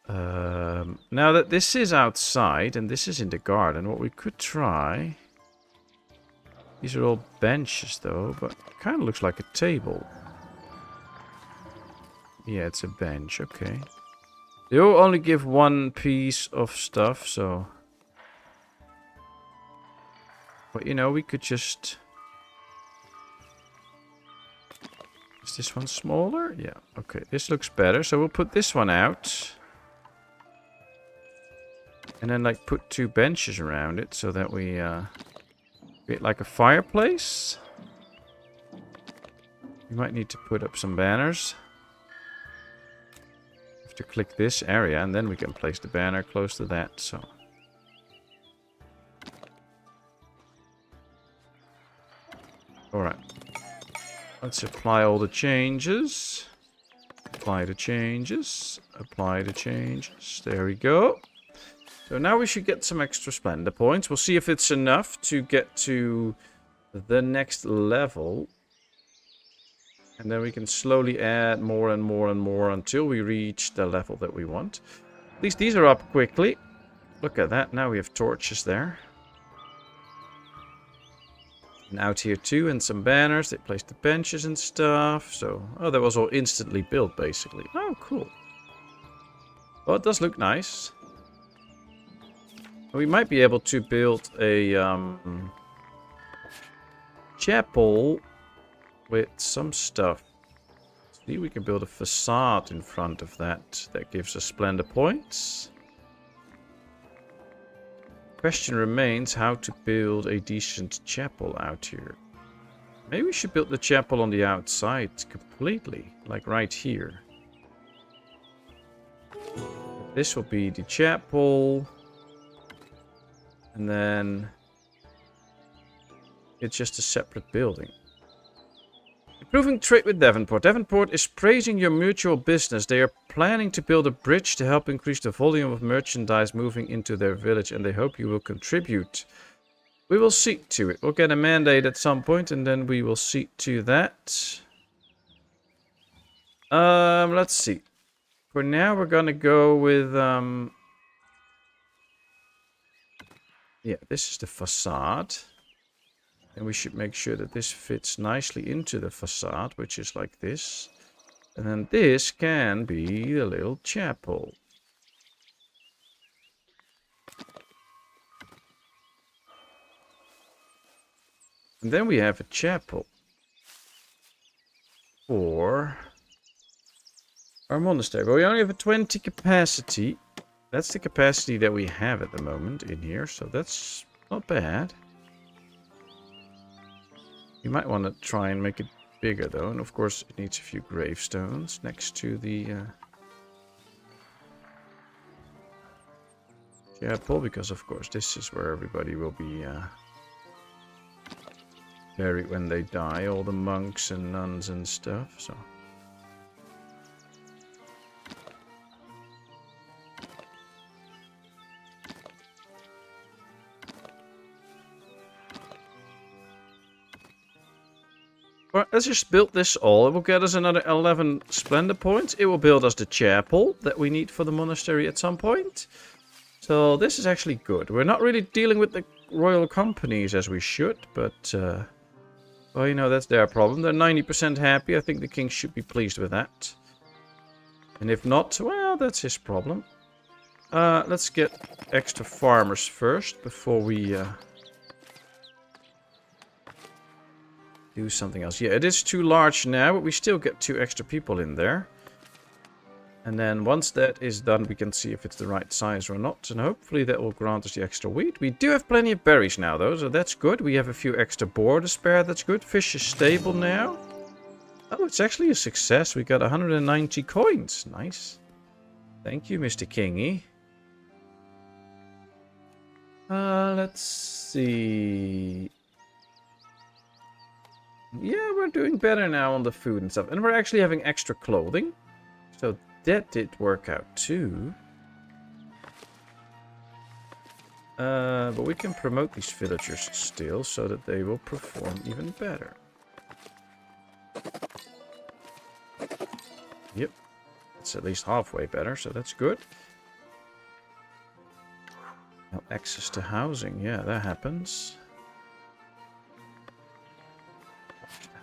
Now that this is outside and this is in the garden, what we could try... These are all benches though, but it kind of looks like a table. Yeah, it's a bench, okay. They all only give 1 piece of stuff, so... But you know, we could just... Is this one smaller? Yeah, okay, this looks better, so we'll put this one out. And then like put 2 benches around it so that we create like a fireplace. You might need to put up some banners. You have to click this area and then we can place the banner close to that. So alright. Let's apply all the changes. Apply the changes. Apply the changes. There we go. So now we should get some extra Splendor points. We'll see if it's enough to get to the next level. And then we can slowly add more and more and more until we reach the level that we want. At least these are up quickly. Look at that. Now we have torches there. And out here too, and some banners. They placed the benches and stuff. So, oh, that was all instantly built basically. Oh, cool. Well, it does look nice. We might be able to build a chapel with some stuff. See, we can build a facade in front of that. That gives us Splendor points. Question remains how to build a decent chapel out here. Maybe we should build the chapel on the outside completely, like right here. This will be the chapel. And then it's just a separate building. Improving trade with Devonport. Devonport is praising your mutual business. They are planning to build a bridge to help increase the volume of merchandise moving into their village, and they hope you will contribute. We will see to it. We'll get a mandate at some point, and then we will see to that. Let's see. For now, we're gonna go with yeah, this is the facade. And we should make sure that this fits nicely into the facade, which is like this. And then this can be a little chapel. And then we have a chapel for our monastery. But we only have a 20 capacity. That's the capacity that we have at the moment in here, so that's not bad. You might want to try and make it bigger though, and of course it needs a few gravestones next to the chapel, because of course this is where everybody will be buried when they die, all the monks and nuns and stuff, so... Well, let's just build this all. It will get us another 11 Splendor points. It will build us the chapel that we need for the monastery at some point. So this is actually good. We're not really dealing with the royal companies as we should, but... well, you know, that's their problem. They're 90% happy. I think the king should be pleased with that. And if not, well, that's his problem. Let's get extra farmers first before we... do something else. Yeah, it is too large now, but we still get 2 extra people in there. And then once that is done, we can see if it's the right size or not. And hopefully that will grant us the extra wheat. We do have plenty of berries now, though, so that's good. We have a few extra boar to spare. That's good. Fish is stable now. Oh, it's actually a success. We got 190 coins. Nice. Thank you, Mr. Kingy. Let's see... Yeah, we're doing better now on the food and stuff. And we're actually having extra clothing. So that did work out too. But we can promote these villagers still so that they will perform even better. Yep. It's at least halfway better, so that's good. Now access to housing. Yeah, that happens.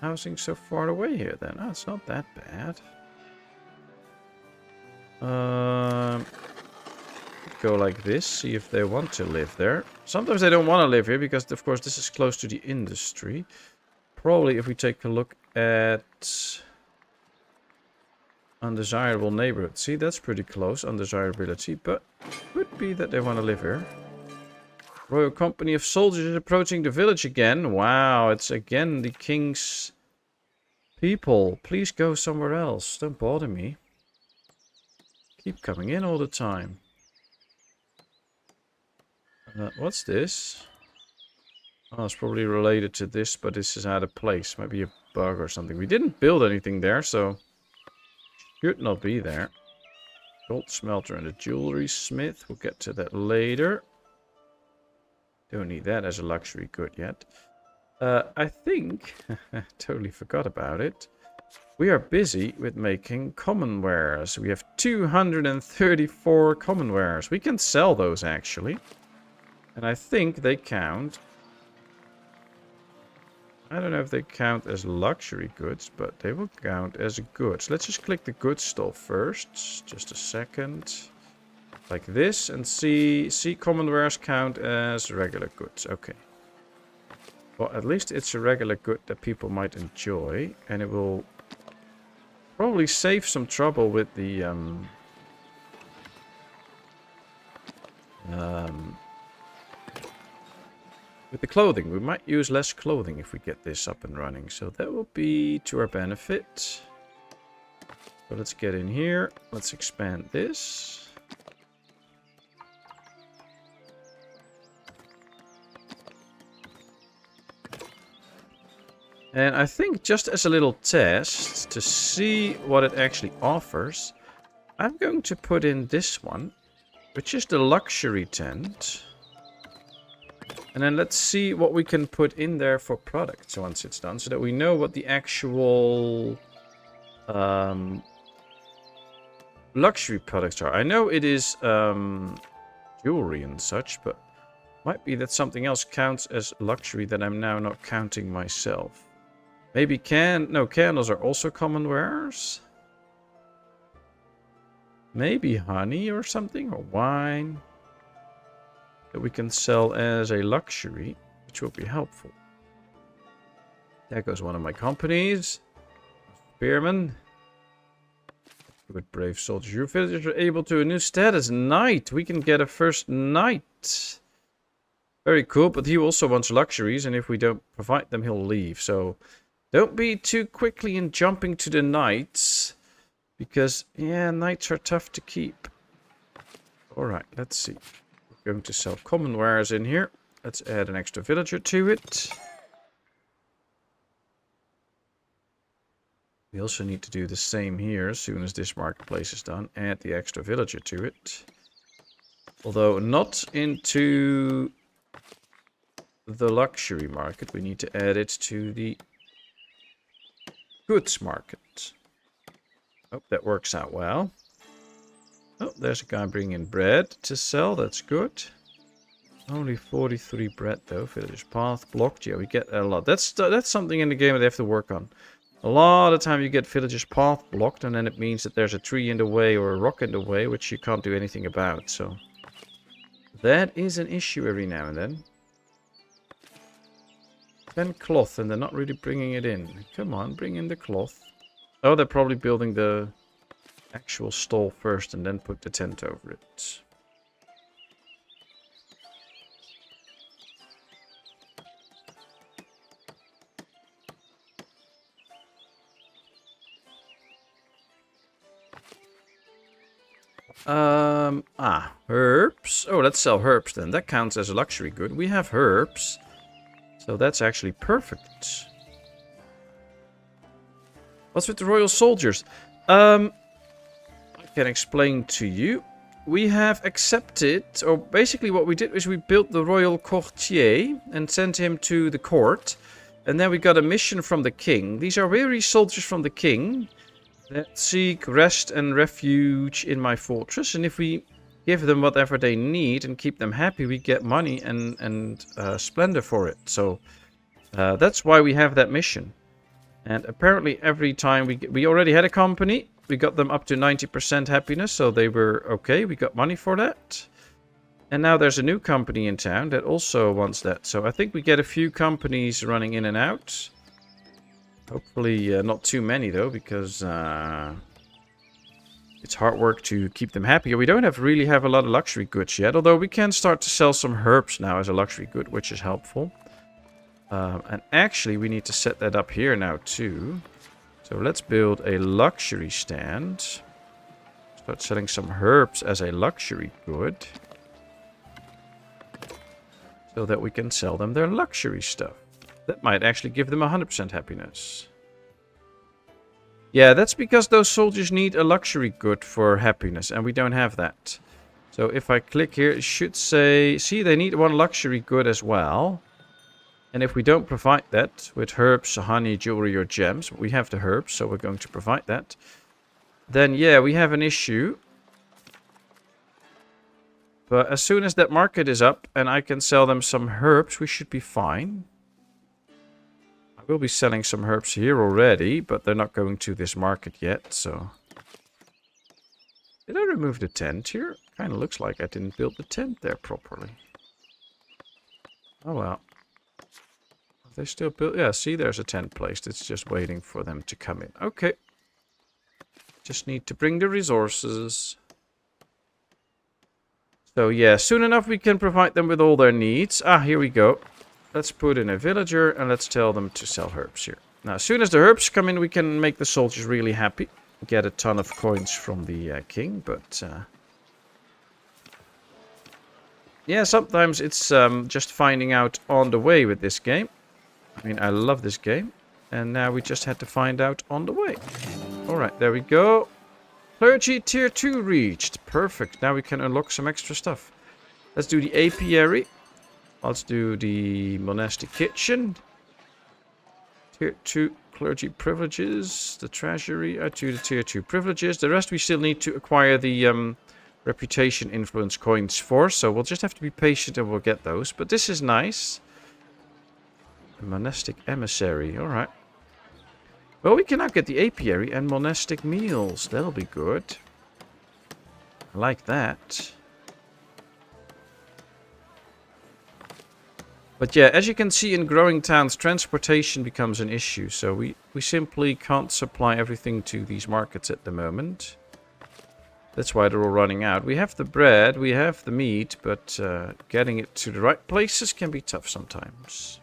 Housing so far away here then. Oh, it's not that bad. Go like this, see if they want to live there. Sometimes they don't want to live here because of course this is close to the industry. Probably if we take a look at undesirable neighborhood. See, that's pretty close, undesirability, but could be that they want to live here. Royal company of soldiers is approaching the village again. Wow, it's again the king's people. Please go somewhere else. Don't bother me. Keep coming in all the time. What's this? Oh, it's probably related to this, but this is out of place. Might be a bug or something. We didn't build anything there, so should not be there. Gold smelter and a jewelry smith. We'll get to that later. Don't need that as a luxury good yet. I think, totally forgot about it. We are busy with making common wares. We have 234 common wares. We can sell those actually. And I think they count. I don't know if they count as luxury goods, but they will count as goods. Let's just click the goods stall first. Just a second. Like this, and see common wares count as regular goods. Okay. Well, at least it's a regular good that people might enjoy, and it will probably save some trouble with the clothing. We might use less clothing if we get this up and running, so that will be to our benefit. So let's get in here. Let's expand this. And I think just as a little test to see what it actually offers, I'm going to put in this one, which is the luxury tent. And then let's see what we can put in there for products once it's done, so that we know what the actual luxury products are. I know it is jewelry and such, but might be that something else counts as luxury that I'm now not counting myself. Maybe candles are also common wares. Maybe honey or something, or wine that we can sell as a luxury, which will be helpful. There goes one of my companies. Spearman. Good brave soldiers. Your villagers are able to a new status. Knight. We can get a first knight. Very cool, but he also wants luxuries, and if we don't provide them, he'll leave. So don't be too quickly in jumping to the knights, because, yeah, knights are tough to keep. Alright, let's see. We're going to sell common wares in here. Let's add an extra villager to it. We also need to do the same here as soon as this marketplace is done. Add the extra villager to it. Although not into the luxury market. We need to add it to the goods market. Oh, that works out well. Oh, there's a guy bringing bread to sell. That's good. Only 43 bread though. Village path blocked. Yeah, we get a lot. That's something in the game that they have to work on. A lot of time you get villagers path blocked, and then it means that there's a tree in the way or a rock in the way, which you can't do anything about. So that is an issue every now and then. 10 cloth, and they're not really bringing it in. Come on, bring in the cloth. Oh, they're probably building the actual stall first and then put the tent over it. Herbs. Oh, let's sell herbs then. That counts as a luxury good. We have herbs. So that's actually perfect. What's with the royal soldiers? I can explain to you. We have accepted, or basically what we did was we built the royal courtier and sent him to the court. And then we got a mission from the king. These are weary soldiers from the king that seek rest and refuge in my fortress. And if we give them whatever they need and keep them happy, we get money and splendor for it. So that's why we have that mission. And apparently every time we already had a company, we got them up to 90% happiness, so they were okay. We got money for that. And now there's a new company in town that also wants that. So I think we get a few companies running in and out. Hopefully not too many though, because it It's hard work to keep them happy. We don't really have a lot of luxury goods yet, although we can start to sell some herbs now as a luxury good, which is helpful. And actually, we need to set that up here now too. So let's build a luxury stand. Start selling some herbs as a luxury good. So that we can sell them their luxury stuff. That might actually give them 100% happiness. Yeah, that's because those soldiers need a luxury good for happiness, and we don't have that. So if I click here, it should say... See, they need one luxury good as well. And if we don't provide that with herbs, honey, jewelry, or gems, we have the herbs, so we're going to provide that. Then, yeah, we have an issue. But as soon as that market is up and I can sell them some herbs, we should be fine. I will be selling some herbs here already, but they're not going to this market yet, so... Did I remove the tent here? Kind of looks like I didn't build the tent there properly. Oh well. Have they still built? Yeah, see, there's a tent placed. It's just waiting for them to come in. Okay. Just need to bring the resources. So yeah, soon enough we can provide them with all their needs. Ah, here we go. Let's put in a villager and let's tell them to sell herbs here. Now, as soon as the herbs come in, we can make the soldiers really happy. Get a ton of coins from the king, but... yeah, sometimes it's just finding out on the way with this game. I mean, I love this game. And now we just had to find out on the way. Alright, there we go. Clergy tier 2 reached. Perfect. Now we can unlock some extra stuff. Let's do the apiary. Let's do the monastic kitchen. Tier 2 clergy privileges. The treasury. I do the tier 2 privileges. The rest we still need to acquire the reputation influence coins for. So we'll just have to be patient and we'll get those. But this is nice. A monastic emissary. Alright. Well, we can now get the apiary and monastic meals. That'll be good. I like that. But yeah, as you can see in growing towns, transportation becomes an issue. So we simply can't supply everything to these markets at the moment. That's why they're all running out. We have the bread, we have the meat, but getting it to the right places can be tough sometimes.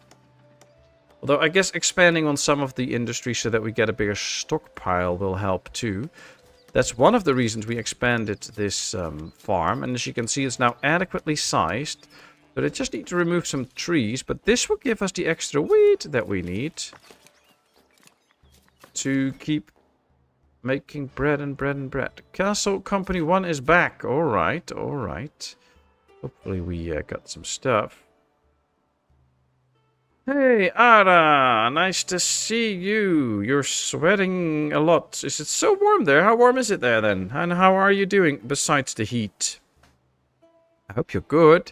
Although I guess expanding on some of the industry so that we get a bigger stockpile will help too. That's one of the reasons we expanded this farm. And as you can see, it's now adequately sized. But I just need to remove some trees. But this will give us the extra wheat that we need to keep making bread and bread and bread. Castle Company 1 is back. Alright, alright. Hopefully we got some stuff. Hey, Ara! Nice to see you. You're sweating a lot. Is it so warm there? How warm is it there then? And how are you doing besides the heat? I hope you're good.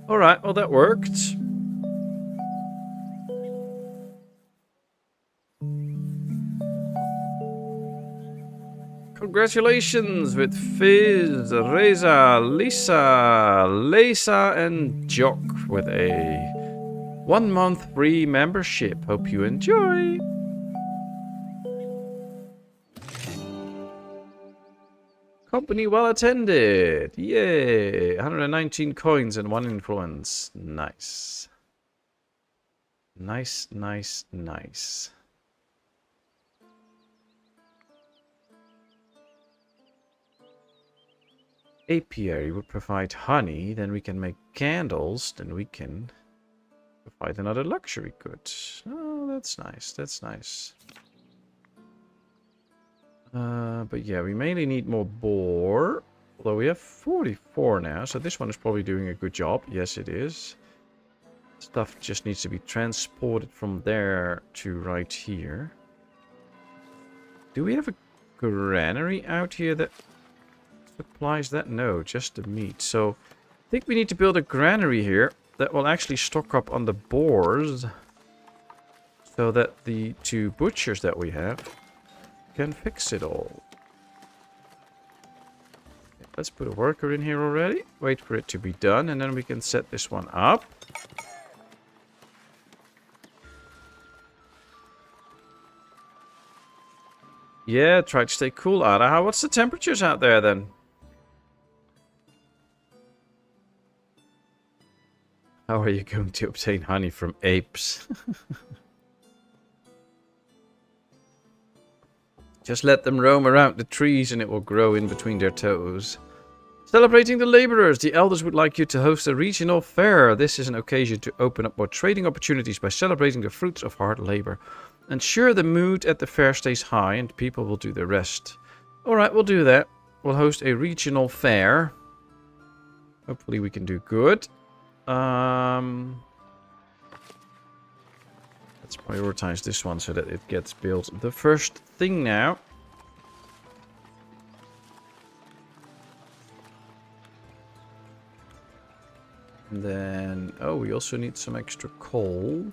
Alright, well that worked. Congratulations with Fizz, Reza, Lisa, and Jock with a 1 month free membership. Hope you enjoy. Company well attended. Yay. 119 coins and 1 influence. Nice. Nice, nice, nice. Apiary would provide honey. Then we can make candles. Then we can provide another luxury good. Oh, that's nice. That's nice. But yeah, we mainly need more boar. Although we have 44 now, so this one is probably doing a good job. Yes, it is. Stuff just needs to be transported from there to right here. Do we have a granary out here that supplies that? No, just the meat. So I think we need to build a granary here that will actually stock up on the boars, so that the 2 butchers that we have can fix it all. Let's put a worker in here already. Wait for it to be done, and then we can set this one up. Yeah, try to stay cool, Ada. What's the temperatures out there then? How are you going to obtain honey from apes? Just let them roam around the trees and it will grow in between their toes. Celebrating the laborers, the elders would like you to host a regional fair. This is an occasion to open up more trading opportunities by celebrating the fruits of hard labor. Ensure the mood at the fair stays high and people will do the rest. Alright, we'll do that. We'll host a regional fair. Hopefully we can do good. Let's prioritize this one so that it gets built the first thing now. And then, oh, we also need some extra coal.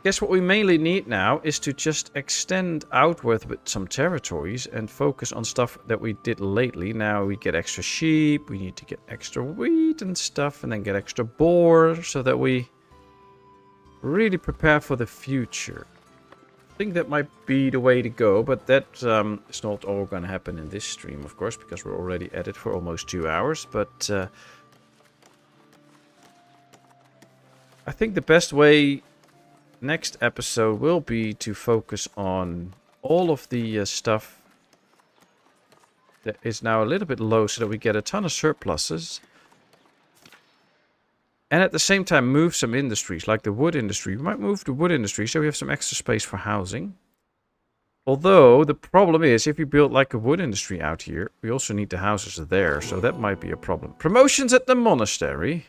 Guess what we mainly need now is to just extend outward with some territories and focus on stuff that we did lately. Now we get extra sheep, we need to get extra wheat and stuff, and then get extra boar so that we really prepare for the future. I think that might be the way to go, but that is not all going to happen in this stream, of course, because we're already at it for almost 2 hours. But I think the best way next episode will be to focus on all of the stuff that is now a little bit low so that we get a ton of surpluses. And at the same time move some industries, like the wood industry. We might move the wood industry so we have some extra space for housing. Although, the problem is, if we build like a wood industry out here, we also need the houses there, so that might be a problem. Promotions at the monastery.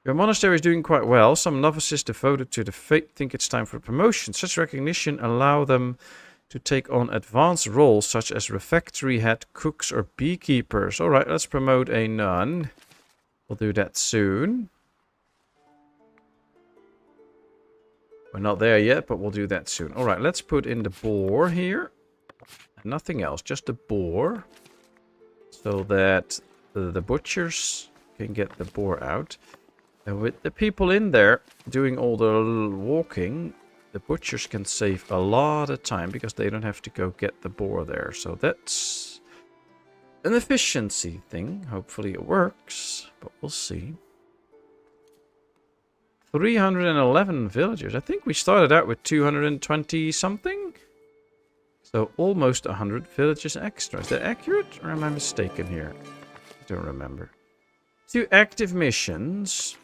Your monastery is doing quite well. Some novices devoted to the faith think it's time for promotion. Such recognition allow them to take on advanced roles such as refectory head, cooks, or beekeepers. Alright, let's promote a nun. We'll do that soon. We're not there yet, but we'll do that soon. Alright, let's put in the boar here. Nothing else, just the boar. So that the butchers can get the boar out. And with the people in there doing all the walking, the butchers can save a lot of time because they don't have to go get the boar there. So that's an efficiency thing. Hopefully it works, but we'll see. 311 villagers. I think we started out with 220 something. So almost 100 villagers extra. Is that accurate or am I mistaken here? I don't remember. 2 active missions.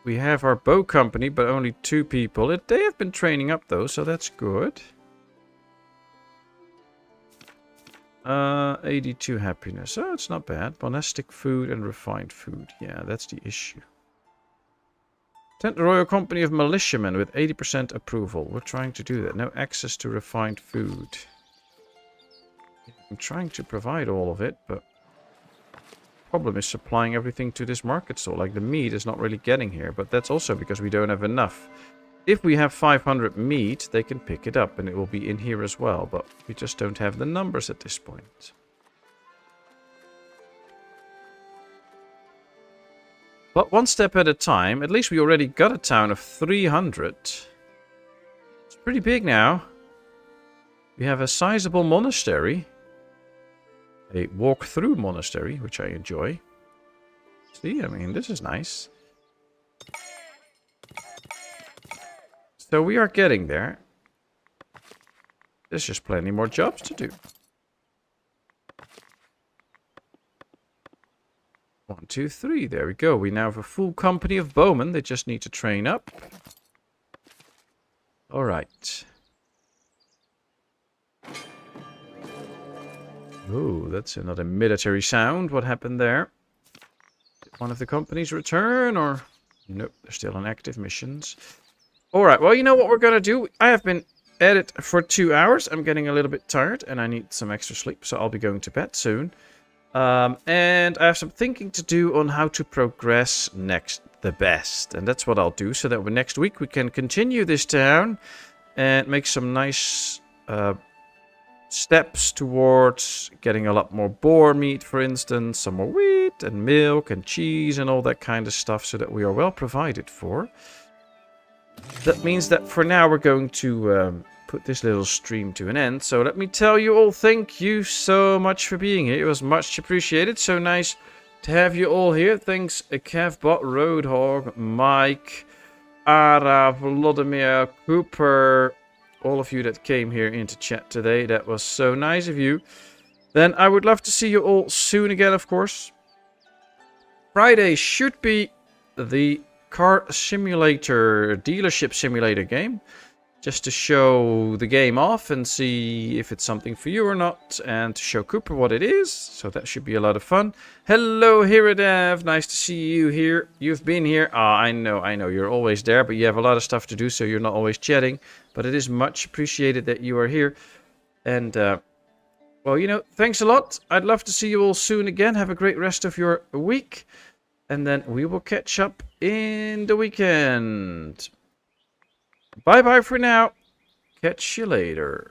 We have our bow company, but only 2 people. They have been training up though, so that's good. 82 happiness. Oh, it's not bad. Monastic food and refined food. Yeah, that's the issue. Tent the Royal Company of Militiamen with 80% approval. We're trying to do that. No access to refined food. I'm trying to provide all of it, but problem is supplying everything to this market store. Like the meat is not really getting here, but that's also because we don't have enough. If we have 500 meat, they can pick it up and it will be in here as well, but we just don't have the numbers at this point. But one step at a time. At least we already got a town of 300. It's pretty big now. We have a sizable monastery. A walk-through monastery, which I enjoy. See, I mean, this is nice. So we are getting there. There's just plenty more jobs to do. 1, 2, 3. There we go. We now have a full company of bowmen. They just need to train up. All right. Oh, that's another military sound. What happened there? one of the companies return, or... Nope, they're still on active missions. Alright, well, you know what we're gonna do? I have been at it for 2 hours. I'm getting a little bit tired, and I need some extra sleep, so I'll be going to bed soon. And I have some thinking to do on how to progress next the best. And that's what I'll do, so that next week we can continue this town and make some nice steps towards getting a lot more boar meat, for instance, some more wheat and milk and cheese and all that kind of stuff, so that we are well provided for. That means that for now we're going to put this little stream to an end. So let me tell you all, thank you so much for being here. It was much appreciated. So nice to have you all here. Thanks, Kevbot, Roadhog, Mike, Ara, Vladimir, Cooper, all of you that came here into chat today. That was so nice of you. Then I would love to see you all soon again, of course. Friday should be the car simulator, dealership simulator game. Just to show the game off and see if it's something for you or not. And to show Cooper what it is. So that should be a lot of fun. Hello, Hiradev. Nice to see you here. You've been here. Ah, I know. You're always there. But you have a lot of stuff to do, so you're not always chatting. But it is much appreciated that you are here. And, well, you know, thanks a lot. I'd love to see you all soon again. Have a great rest of your week. And then we will catch up in the weekend. Bye-bye for now. Catch you later.